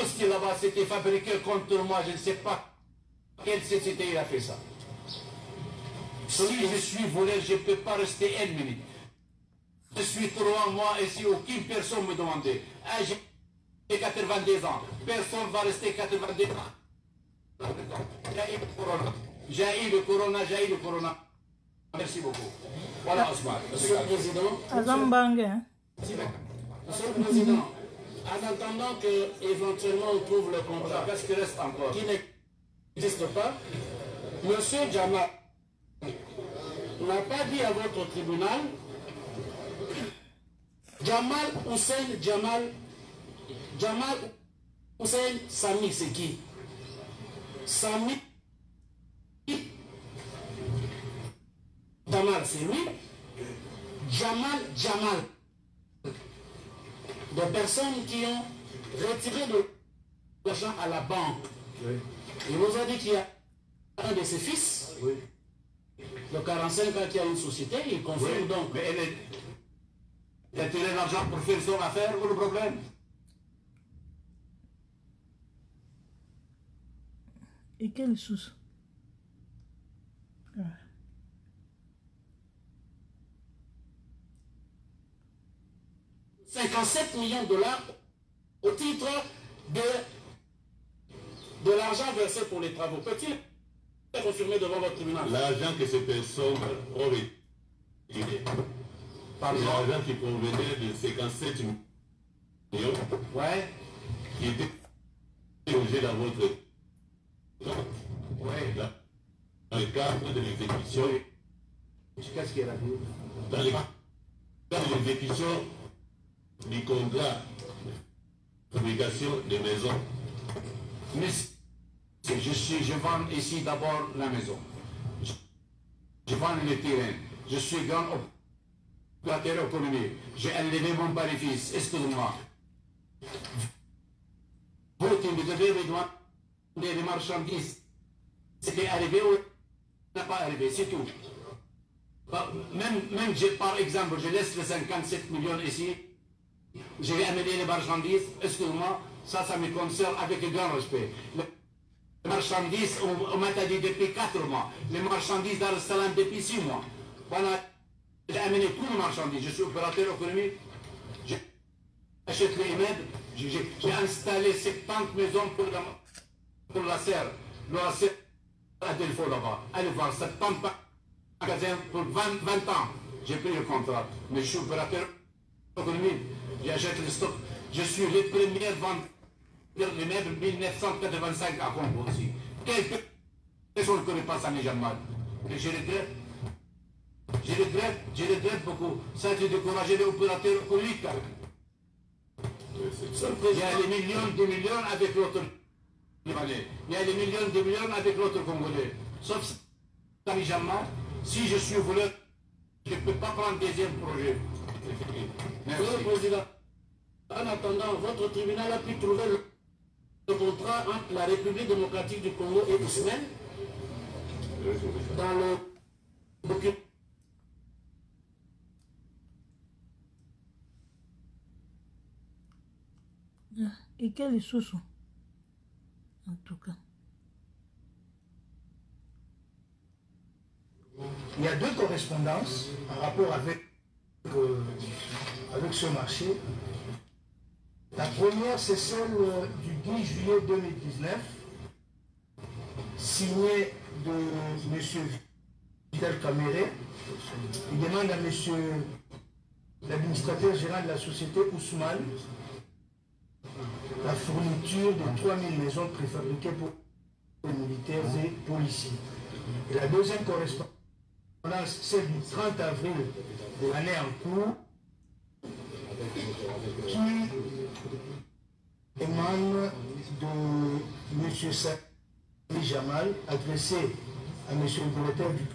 ce qui est là-bas, c'était fabriqué contre moi. Je ne sais pas quelle société il a fait ça. Si je suis volé, je ne peux pas rester 1 minute. Je suis 3 mois ici, aucune personne me demandait. Ah, j'ai 82 ans. Personne ne va rester 82 ans. J'ai eu le corona. Merci beaucoup. Voilà, Ousmane. Monsieur le Président. azambange Monsieur le Président, en attendant qu'éventuellement on trouve le contrat, Qu'est-ce qui reste encore? qui n'existe pas, Monsieur Jamal n'a pas dit à votre tribunal Jamal Hussein Sami, c'est qui? Sami Jamal, c'est lui. Jamal. Des personnes qui ont retiré de l'argent à la banque. Oui. Il vous a dit qu'il y a un de ses fils, Oui. de 45 ans, qui a une société, il confirme Oui. donc. Mais elle a tiré l'argent pour faire son affaire, ou le problème? eke lisusu 57 millions de $, au titre de l'argent versé pour les travaux. Peut-il confirmer devant votre tribunal? L'argent que ces personnes ont retiré, l'argent qui provenait de 57 millions, Ouais. qui était logé dans votre compte, Oui. dans le cadre de l'exécution, Qu'est-ce qu'il a dit? dans le cadre de l'exécution du contrat de fabrication des maisons. Mais je vends ici d'abord la maison. Je vends le terrain. Je suis grand opérateur économique. J'ai élevé mon bénéfice. Excusez-moi. vous devez me demander des marchandises. C'était arrivé ou n'a pas arrivé, c'est tout. Même par exemple, je laisse les 57 millions ici, je vais amener les marchandises, excuse-moi, ça me concerne avec grand respect. Les marchandises, on m'a dit depuis 4 mois, les marchandises dans le salon depuis 6 mois. J'ai amené tous les marchandises, je suis opérateur économique, j'achète les immeubles, j'ai installé 70 maisons pour la serre. La serre à Delfaux là-bas. Allez voir, 70 magasins pour 20 ans. J'ai pris le contrat, mais je suis opérateur économique, j'achète le stock. Je suis le premier vendeur de meubles 1985 à Congo aussi. Quelle personne ne connaît pas ça, les gens mal. Et je regrette beaucoup. Ça a découragé les opérateurs économiques. Il y a les millions de millions avec l'autre Libanais. Il y a les millions de millions avec l'autre Congolais. Sauf Sami Jamal, si je suis voleur, je ne peux pas prendre deuxième projet. Merci. Monsieur le Président, en attendant, votre tribunal a pu trouver le contrat entre la République démocratique du Congo et Israël dans le document. Et quel est sous en tout cas. Il y a 2 correspondances en rapport avec ce marché. La première, c'est celle du 10 juillet 2019, signée de M. Vidal Caméré. Il demande à M. l'administrateur général de la société Ousmane la fourniture de 3000 maisons préfabriquées pour les militaires et policiers. Et la deuxième correspondance, celle du 30 avril de l'année en cours, qui émane de M. Sami Jamal, adressé à M. le directeur du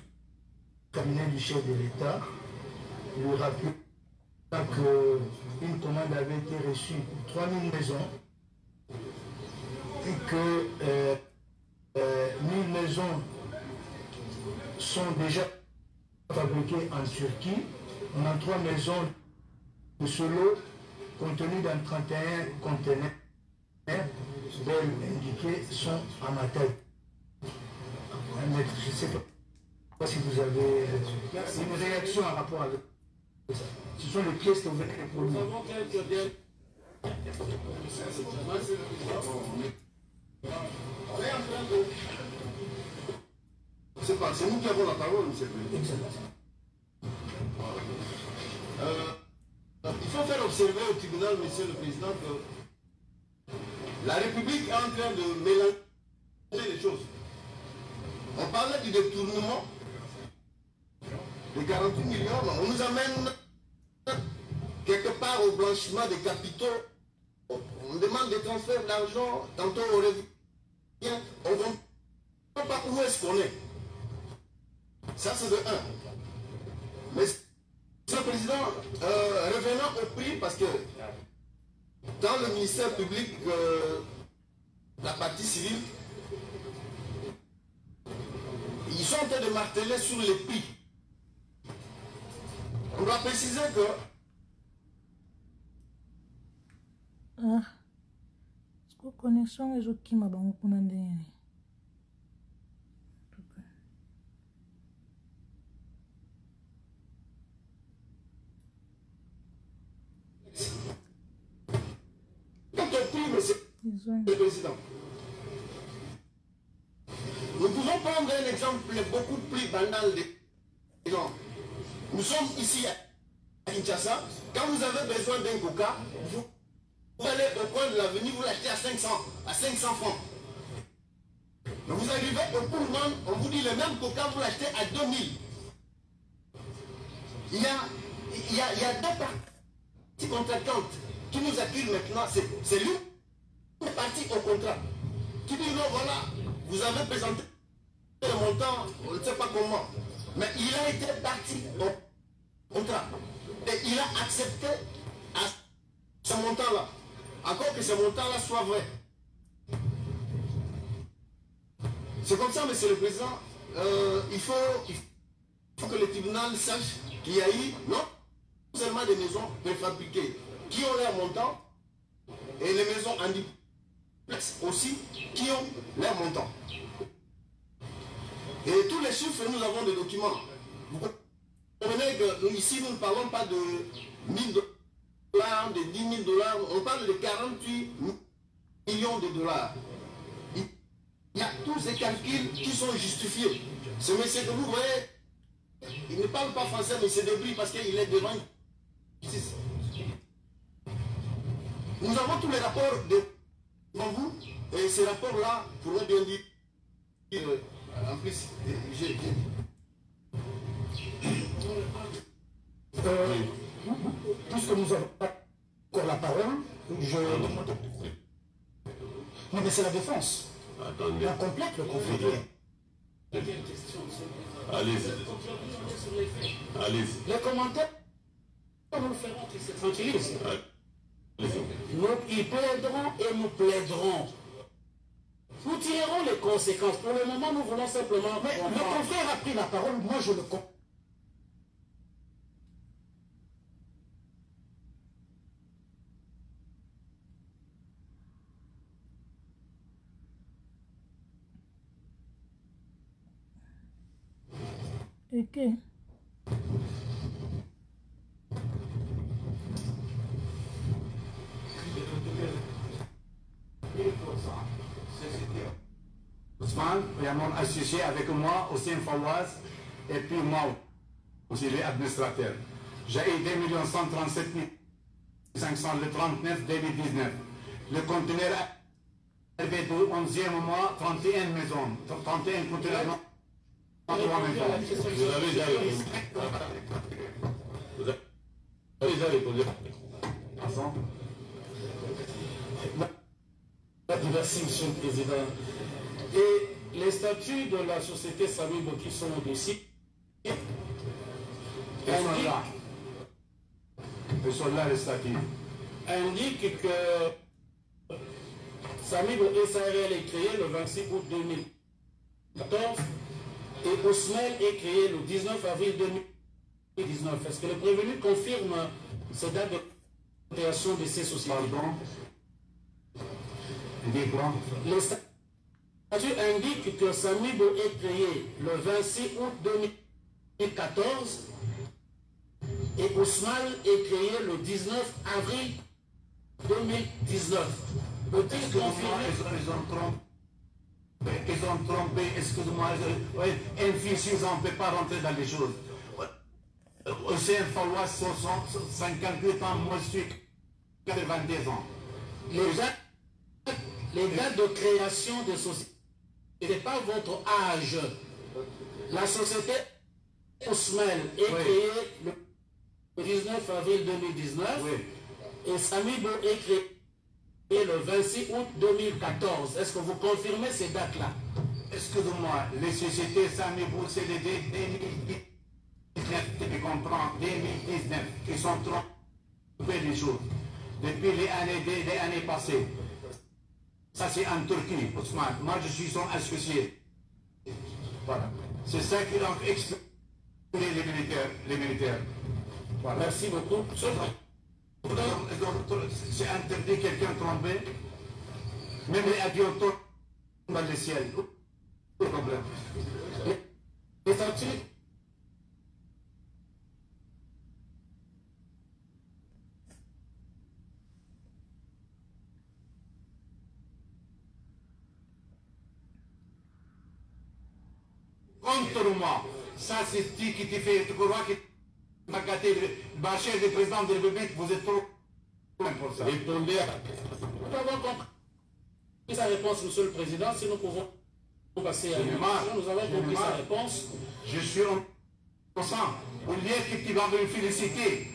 cabinet du chef de l'État, lui rappelant qu'une commande avait été reçue pour 3000 maisons et que 1000 maisons sont déjà fabriquées en Turquie. On a 3 maisons de ce lot contenues dans 31 conteneurs indiqués sont à ma tête. Je ne sais pas si vous avez une réaction en rapport avec ça. Ce sont les pièces que vous avez pour nous. C'est nous qui avons la parole, monsieur le Président. Il faut faire observer au tribunal, monsieur le Président, que la République est en train de mélanger les choses. On parlait du détournement de 48 millions, on nous amène quelque part au blanchiment des capitaux. On demande des transferts d'argent, tantôt on revient, on ne comprend pas où est-ce qu'on est. Ça c'est de 1. Mais, Monsieur le Président, revenons au prix, parce que dans le ministère public, la partie civile, ils sont en train de marteler sur les prix. On doit préciser que... Ah, est-ce que connexion est qui m'a bango pour n'en Monsieur le Président, nous pouvons prendre un exemple beaucoup plus banal des gens. Nous sommes ici à Kinshasa. Quand vous avez besoin d'un coca, vous allez au coin de l'avenue, vous l'achetez à 500 francs. Mais vous arrivez au Pullman, on vous dit le même coca, vous l'achetez à 2000. Il y a 2 parties contractantes qui nous accusent maintenant. C'est lui qui est parti au contrat. Qui dit non, voilà, vous avez présenté le montant, on ne sait pas comment. Mais il a été parti au contrat. Et il a accepté à ce montant-là. encore que ces montants-là soient vrais. C'est comme ça, monsieur le président, il faut que le tribunal sache qu'il y a eu non seulement des maisons préfabriquées qui ont leur montant, et les maisons en duplex aussi qui ont leur montant. Et tous les chiffres, nous avons des documents. Vous comprenez que nous, ici, nous ne parlons pas de 1000 dollars, de 10 000 dollars, on parle de 48 millions de dollars. Il y a tous ces calculs qui sont justifiés. Ce monsieur que vous voyez, il ne parle pas français, mais c'est débris parce qu'il est devant une justice. Nous avons tous les rapports devant vous, et ces rapports-là pourront bien dire. En plus, puisque nous avons encore la parole, je... Non, mais c'est la défense. Attendez. On complète le conflit. Allez-y. Allez-y. Les commentaires, nous le ferons qu'ils se tranquillisent. Ils plaideront et nous plaiderons. Nous tirerons les conséquences. Pour le moment, nous voulons simplement... Mais le confrère a pris la parole, moi je le comprends. Ok. Ousmane, il y a mon associé avec moi, Hossein Fawaz, et puis moi aussi, l'administrateur. J'ai eu 2 137 500 le 39 2019. Le conteneur est arrivé du 11e mois, 31 maisons, 31 conteneurs. Vous avez déjà répondu. Vous avez déjà répondu. Merci, Monsieur le Président. Et les statuts de la société Samibo qui sont au-dessus indiquent que Samibo SARL est créé le 26 août 2014 et Osmel est créé le 19 avril 2019. Est-ce que le prévenu confirme ces dates de création de ces sociétés? Les statuts indiquent que Samibo est créé le 26 août 2014 et Osmal est créé le 19 avril 2019. Peut-il confirmer? Ils ont trompé, excuse-moi, infusés, on ne peut pas rentrer dans les choses. Hossein Fawaz, 58 ans, moi je suis 92 ans. Les dates de création de société, ce n'est pas votre âge. La société Osmel est créée le 19 avril 2019 et Samibo est créé le 26 août 2014. Est-ce que vous confirmez ces dates-là? Excusez-moi, les sociétés Samibo, c'est les 2019, tu comprends, 2019, ils sont trompés les choses. Depuis les années passées. Ça c'est en Turquie, Ousmane. Moi je suis son associé. Voilà. C'est ça qui a expliqué les militaires. Voilà. Merci beaucoup. C'est interdit quelqu'un trompé. Même les avions tombent dans le ciel. Pas de problème. Les statuts contre moi. Ça, c'est ce qui te fait, tu crois que tu vas gâter le bâcher du président de la République, vous êtes trop pour ça. Répondez à... Nous avons compris sa réponse, Monsieur le Président. Si nous pouvons passer à une marche, nous avons compris sa réponse. Je suis en sang. Au lieu que tu vas me féliciter,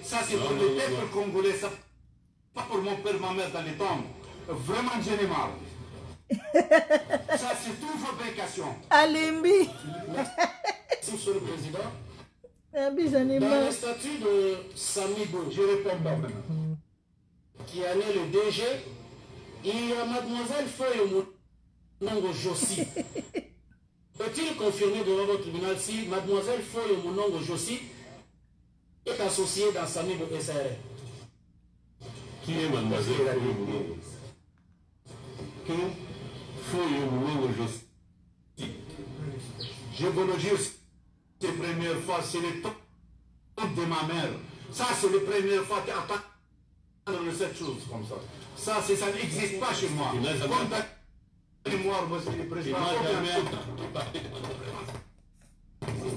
ça c'est pour le peuple congolais, ça pas pour mon père, ma mère dans les tombes. Vraiment, j'en ai marre. Ça, c'est toute fabrication. Alimbi. Merci, Monsieur le Président. Dans le statut de Samibo, je réponds pas maintenant. qui a né le DG, il y a mademoiselle Foyo Monongo Jossi. Peut-il confirmer devant votre tribunal si mademoiselle Foyo Monongo Jossi est associée dans Samibo SARL? Qui est mademoiselle Foyo Monongo? Qui Foyo Monongo Jossi? Je vous le dis, c'est la première fois, c'est le temps de ma mère. Ça, c'est la première fois qu'il attend cette chose comme ça. Ça n'existe pas chez moi. Comme ta mémoire, monsieur le président,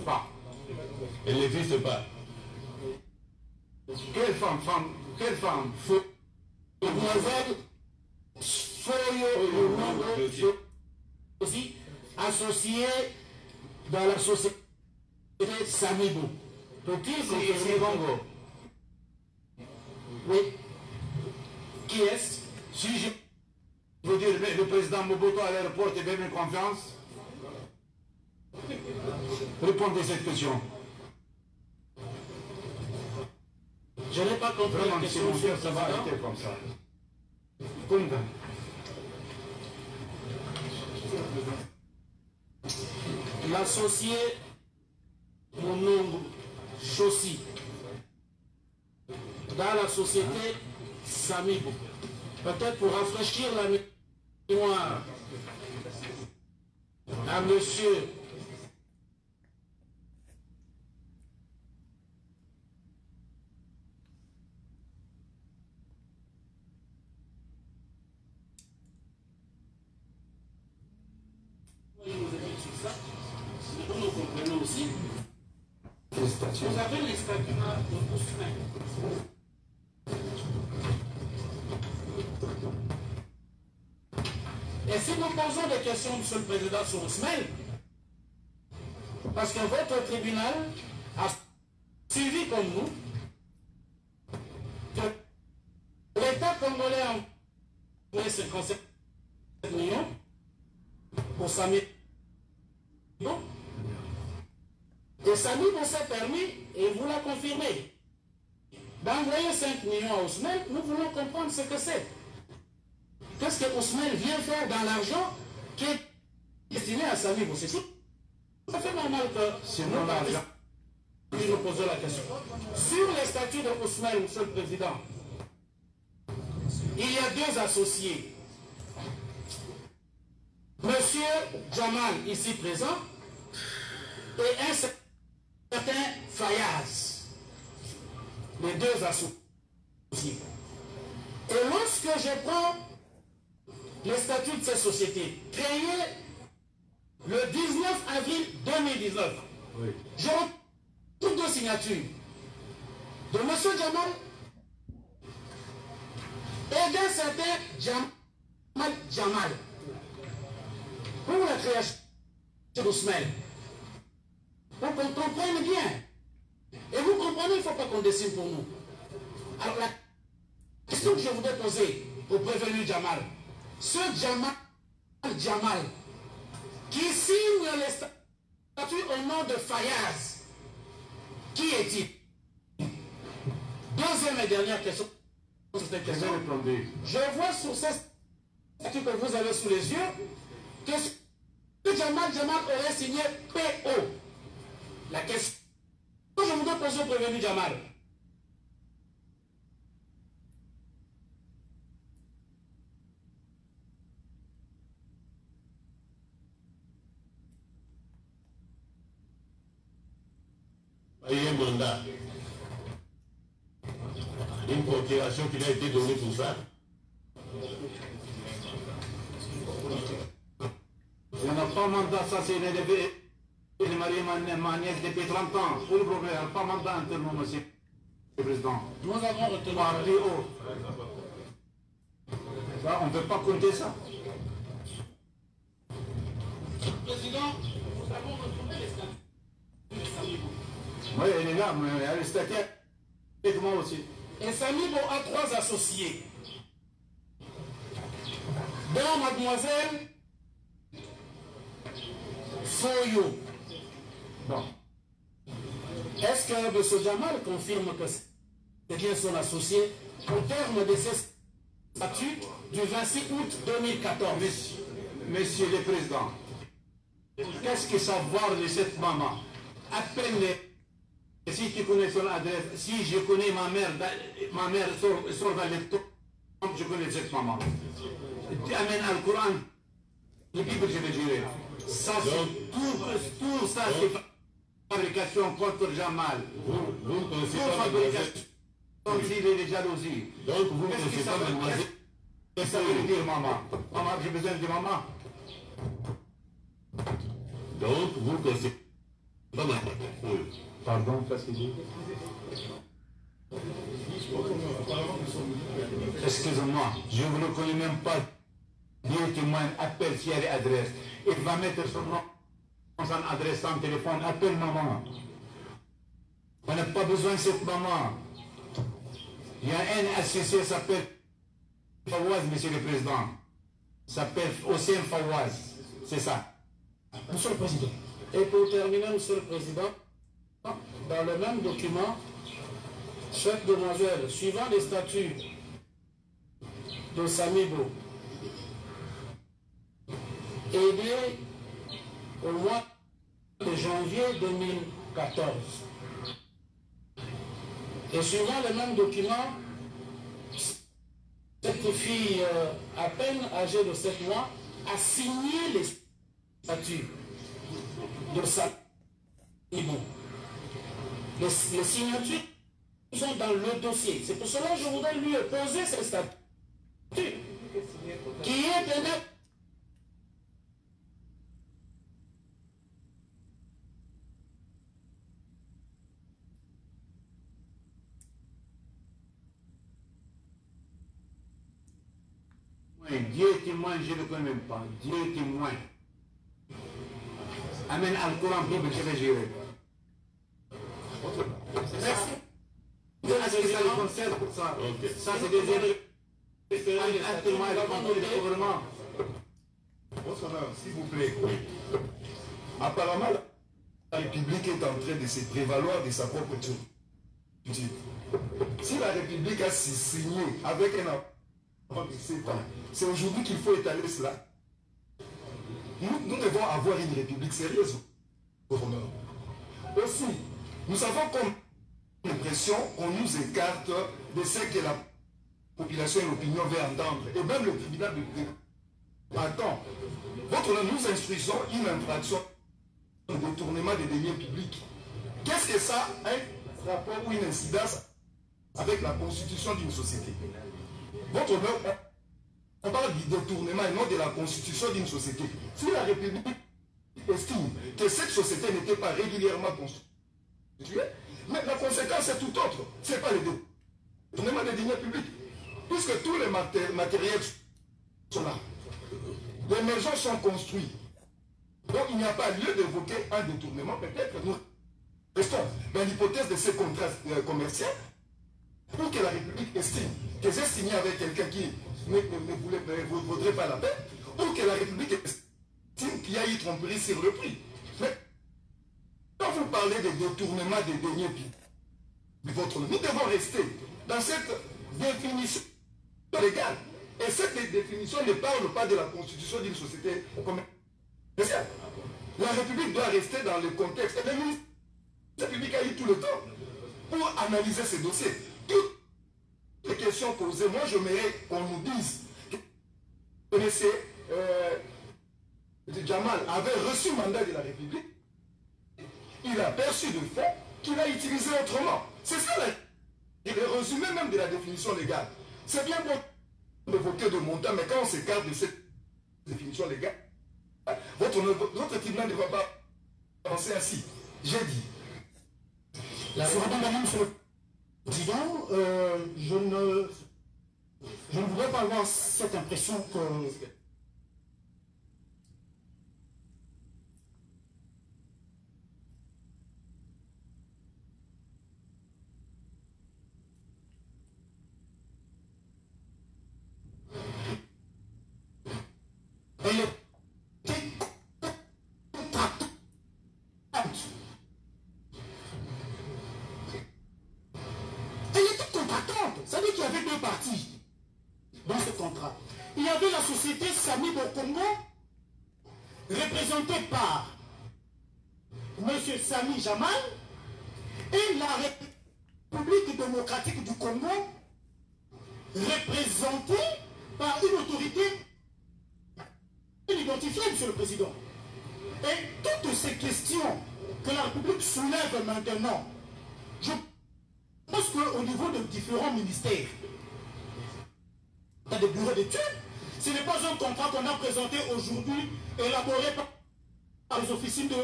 pas. Elle n'existe pas. Quelle femme? Mademoiselle Foyo Monongo aussi associée dans la société Samibo. Peut-il confirmer Bongo? Oui. Qui est-ce? Si je veux dire, le président Mobutu à l'aéroport et donne une confiance, répondez à cette question. Je n'ai pas compris. Vraiment, si mon cœur, ça va arrêter comme ça. Combien? L'associé Monongo Jossi dans la société Samibo. Peut-être pour rafraîchir la mémoire à monsieur nous comprenons aussi. Vous avez les statuts de Ousmane. Et si nous posons des questions, monsieur le président, sur Ousmane, parce que votre tribunal a suivi comme nous que l'État congolais a envoyé 57 millions pour Samibo. Et Samibo s'est permis, et vous l'a confirmé, d'envoyer 5 millions à Ousmane. Nous voulons comprendre ce que c'est. Qu'est-ce que Ousmane vient faire dans l'argent qui est destiné à Samibo? C'est tout. Ça fait normal que c'est mon argent. Nous posons la question. Sur les statuts de Ousmane, monsieur le président, il y a deux associés. Monsieur Jamal, ici présent, et un certain Fayaz. Les deux associés. Et lorsque je prends les statuts de ces sociétés, créés le 19 avril 2019, oui. Je retrouve deux signatures de M. Jamal et d'un certain Jamal pour la création d'Ousmane. Pour qu'on comprenne bien. Et vous comprenez, il ne faut pas qu'on dessine pour nous. Alors la question que je voudrais poser au prévenu Jamal, ce Jamal qui signe les statuts au nom de Fayaz, qui est-il? Deuxième et dernière question. Je vois sur ces statuts que vous avez sous les yeux que Jamal aurait signé PO. La question que je voudrais poser au prévenu Jamal. Il y a un mandat, une procuration qui a été donnée pour ça. Je n'ai pas mandat, ça c'est l'élevé. Il m'a dit ma nièce depuis 30 ans. Pour le problème, il n'y a pas mandat internement, monsieur le président. Nous avons retenu par PO. Ça, on ne peut pas compter ça. Président, nous avons retrouvé les statuts de Samibo. Oui, il est là, mais il y a les statuts avec moi aussi. Et Samibo a trois associés. Dont mademoiselle Foyo. Bon. Est-ce que M. Jamal confirme que c'est bien son associé au terme de ces statut du 26 août 2014. Monsieur le Président, qu'est-ce que savoir de cette maman? Appelle-les. Si tu connais son adresse, si je connais ma mère sort dans les tombes, je connais cette maman. Tu amènes le Coran, le Bible, je vais dire. Ça, c'est tout ça, c'est fabrication contre Jamal. Vous ne connaissez pas fabrication contre les jalousies. Donc vous ne connaissez pas mademoiselle. Qu'est-ce que ça veut dire, maman? Maman, j'ai besoin de maman. Donc vous ne connaissez pas mademoiselle. Pardon, qu'est-ce qu'il dit? Excusez-moi, je ne le connais même pas. Dieu témoigne, appelle s'il y a des adresses. Il va mettre son nom, son adresse, son téléphone, appelle maman. On n'a pas besoin de cette maman. Il y a un associé qui s'appelle Fawaz, monsieur le Président. S'appelle Hossein Fawaz. C'est ça. Monsieur le Président. Et pour terminer, Monsieur le Président, dans le même document, cette demoiselle, suivant les statuts de Samibo, aidée au mois de janvier 2014. Et suivant le même document, cette fille à peine âgée de 7 mois a signé les statuts de Samibo. Les signatures sont dans le dossier. C'est pour cela que je voudrais lui poser ces statuts qui est un acte. Dieu témoigne, je ne le connais même pas. Dieu témoigne. Amène Al-Coran, Bible, je vais gérer. Merci. Est-ce que ça le concerne pour ça? Okay. Ça, c'est des erreurs. Un témoin de contrôle du gouvernement. Votre honneur, s'il vous plaît. Apparemment, la République est en train de se prévaloir de sa propre turpitude. Si la République a signé avec un enfant de 7 ans, c'est aujourd'hui qu'il faut étaler cela. Nous devons avoir une République sérieuse, votre honneur. Aussi, nous avons comme l'impression qu'on nous écarte de ce que la population et l'opinion veulent entendre. Et même le tribunal de... Attends, votre honneur, nous instruisons une infraction de détournement des deniers publics. Qu'est-ce que ça a un rapport ou une incidence avec la constitution d'une société? Votre honneur, on parle du détournement et non de la constitution d'une société. Si la République estime que cette société n'était pas régulièrement constituée, mais la conséquence est tout autre. Ce n'est pas le détournement des deniers publics. Puisque tous les matériels sont là. Les maisons sont construites. Donc il n'y a pas lieu d'évoquer un détournement. Peut-être nous restons dans l'hypothèse de ces contrats commerciaux pour que la République estime que j'ai signé avec quelqu'un qui ne vaudrait pas la peine, ou que la République estime qu'il y a eu tromperie sur le prix. Mais quand vous parlez de détournement des deniers publics, nous devons rester dans cette définition légale. Et cette définition ne parle pas de la constitution d'une société commerciale. La République doit rester dans le contexte. Et le ministre public a eu tout le temps pour analyser ces dossiers. Toutes les questions posées, moi j'aimerais qu'on nous dise que M. Jamal avait reçu le mandat de la République, il a perçu de fait qu'il a utilisé autrement. C'est ça le résumé même de la définition légale. C'est bien bon d'évoquer de montant, mais quand on s'écarte de cette définition légale, votre tribunal ne va pas avancer ainsi. J'ai dit. Monsieur le Président, je ne voudrais pas avoir cette impression que... Elle était contractante. Ça veut dire qu'il y avait deux parties. Donc, avez la société Samibo Congo, représentée par M. Sami Jamal, et la République démocratique du Congo, représentée par une autorité identifiée, M. le Président. Et toutes ces questions que la République soulève maintenant, je pense qu'au niveau de différents ministères, il y a des bureaux d'études. Ce n'est pas un contrat qu'on a présenté aujourd'hui, élaboré par les officines de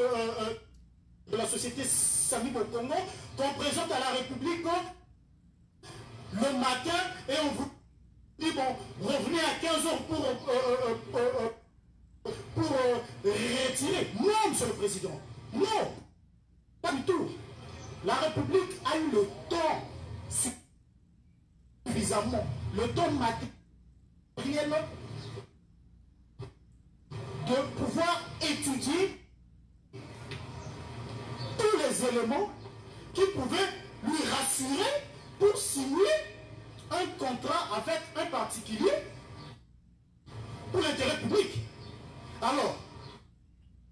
la société Samibo Congo, qu'on présente à la République le matin et on vous dit, bon, revenez à 15h pour retirer. Non, Monsieur le Président. Non. Pas du tout. La République a eu le temps suffisamment, le temps matériel de pouvoir étudier tous les éléments qui pouvaient lui rassurer pour signer un contrat avec un particulier pour l'intérêt public. Alors,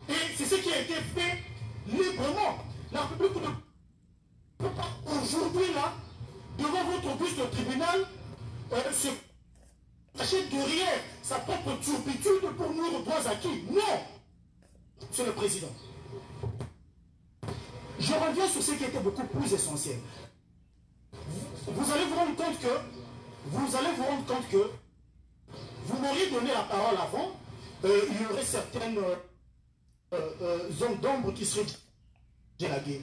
et c'est ce qui a été fait librement. La République ne peut pas aujourd'hui, là, devant votre auguste tribunal, se cacher derrière sa propre turpitude pour nuire aux droits acquis. Non, Monsieur le Président. Je reviens sur ce qui était beaucoup plus essentiel. Vous allez vous rendre compte que vous m'auriez donné la parole avant, il y aurait certaines zones d'ombre qui seraient délaguées.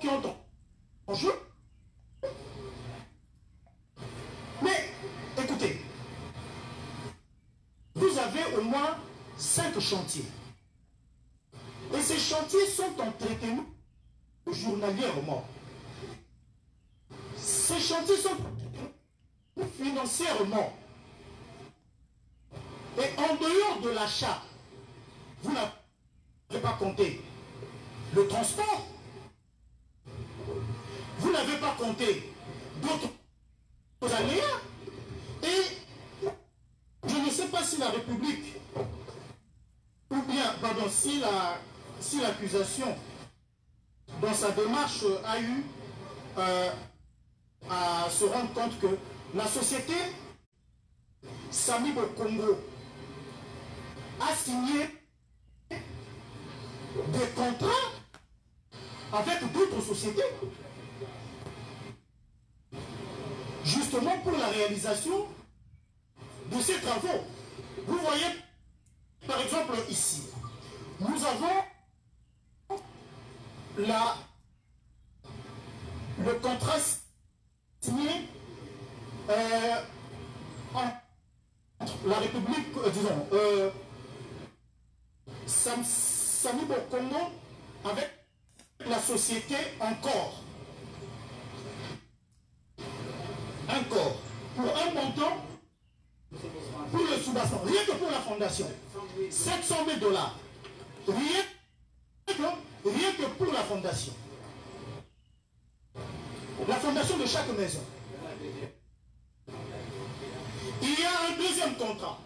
Qui ont en jeu. Mais écoutez, vous avez au moins 5 chantiers. Et ces chantiers sont entretenus journalièrement. Ces chantiers sont financièrement. Et en dehors de l'achat, vous n'avez pas compté le transport. Vous n'avez pas compté d'autres aléas. Et je ne sais pas si la République, ou bien, pardon, si l'accusation dans sa démarche a eu à se rendre compte que la société Samibo Congo a signé des contrats avec d'autres sociétés, justement pour la réalisation de ces travaux. Vous voyez, par exemple, ici, nous avons le contrat signé entre la République, Samibo Congo avec la société Encore, pour un montant, pour le soubassement, rien que pour la fondation, 700 000 $. Rien que pour la fondation. La fondation de chaque maison. Il y a un deuxième contrat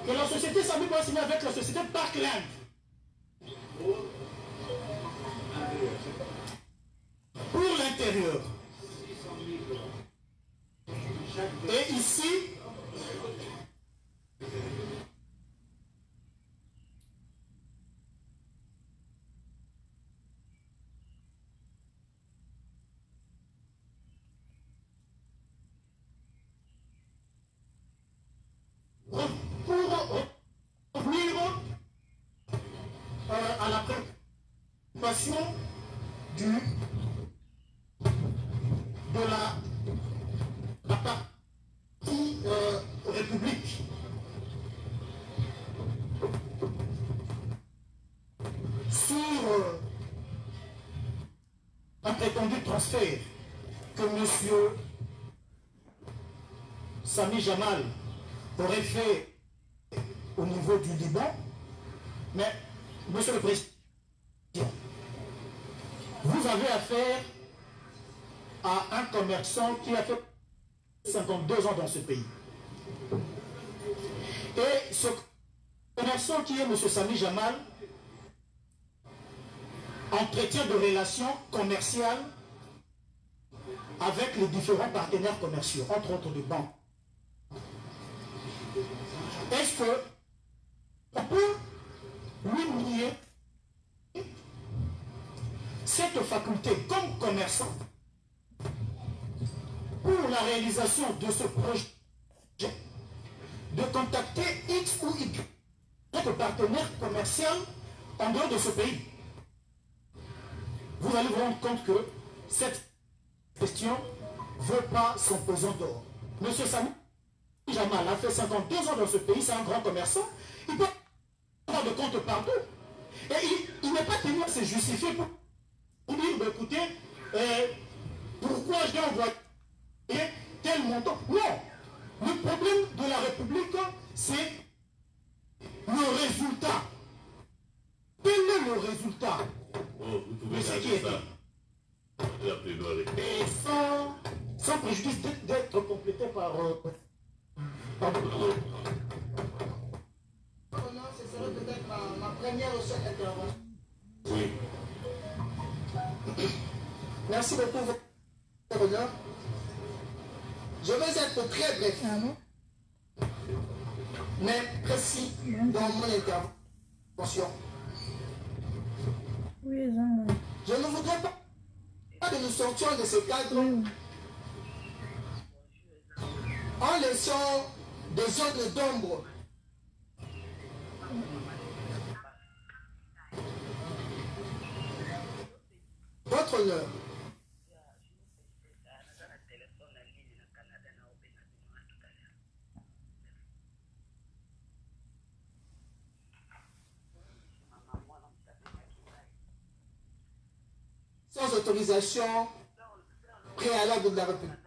que la société Samibo a signé avec la société Parkland. Pour l'intérieur. Et ici, pour revenir à la préoccupation de la partie République. Sur un prétendu transfert que M. Sami Jamal aurait fait au niveau du Liban. Mais, Monsieur le Président, vous avez affaire à un commerçant qui a fait 52 ans dans ce pays. Et ce commerçant qui est M. Sami Jamal entretient de relations commerciales avec les différents partenaires commerciaux, entre autres de banques. Est-ce que on peut lui nier cette faculté comme commerçant pour la réalisation de ce projet de contacter X ou Y partenaire commercial en dehors de ce pays? Vous allez vous rendre compte que cette question ne veut pas son pesant d'or. Monsieur Sami Jamal a fait 52 ans dans ce pays, c'est un grand commerçant, il peut avoir de compte partout. Et il n'est pas tenu à se justifier pour dire, bah, écoutez, pourquoi j'ai envoyé tel montant? Non, le problème de la République, c'est le résultat. Quel est le résultat de ce qui est dit? Et sans préjudice d'être complété par... Ce serait peut-être ma première ou seule intervention. Oui. Merci beaucoup, votre honneur. Je vais être très bref, mais précis dans mon intervention. Je ne voudrais pas que nous sortions de ce cadre en laissant des zones d'ombre. Votre honneur. Sans autorisation préalable de la République.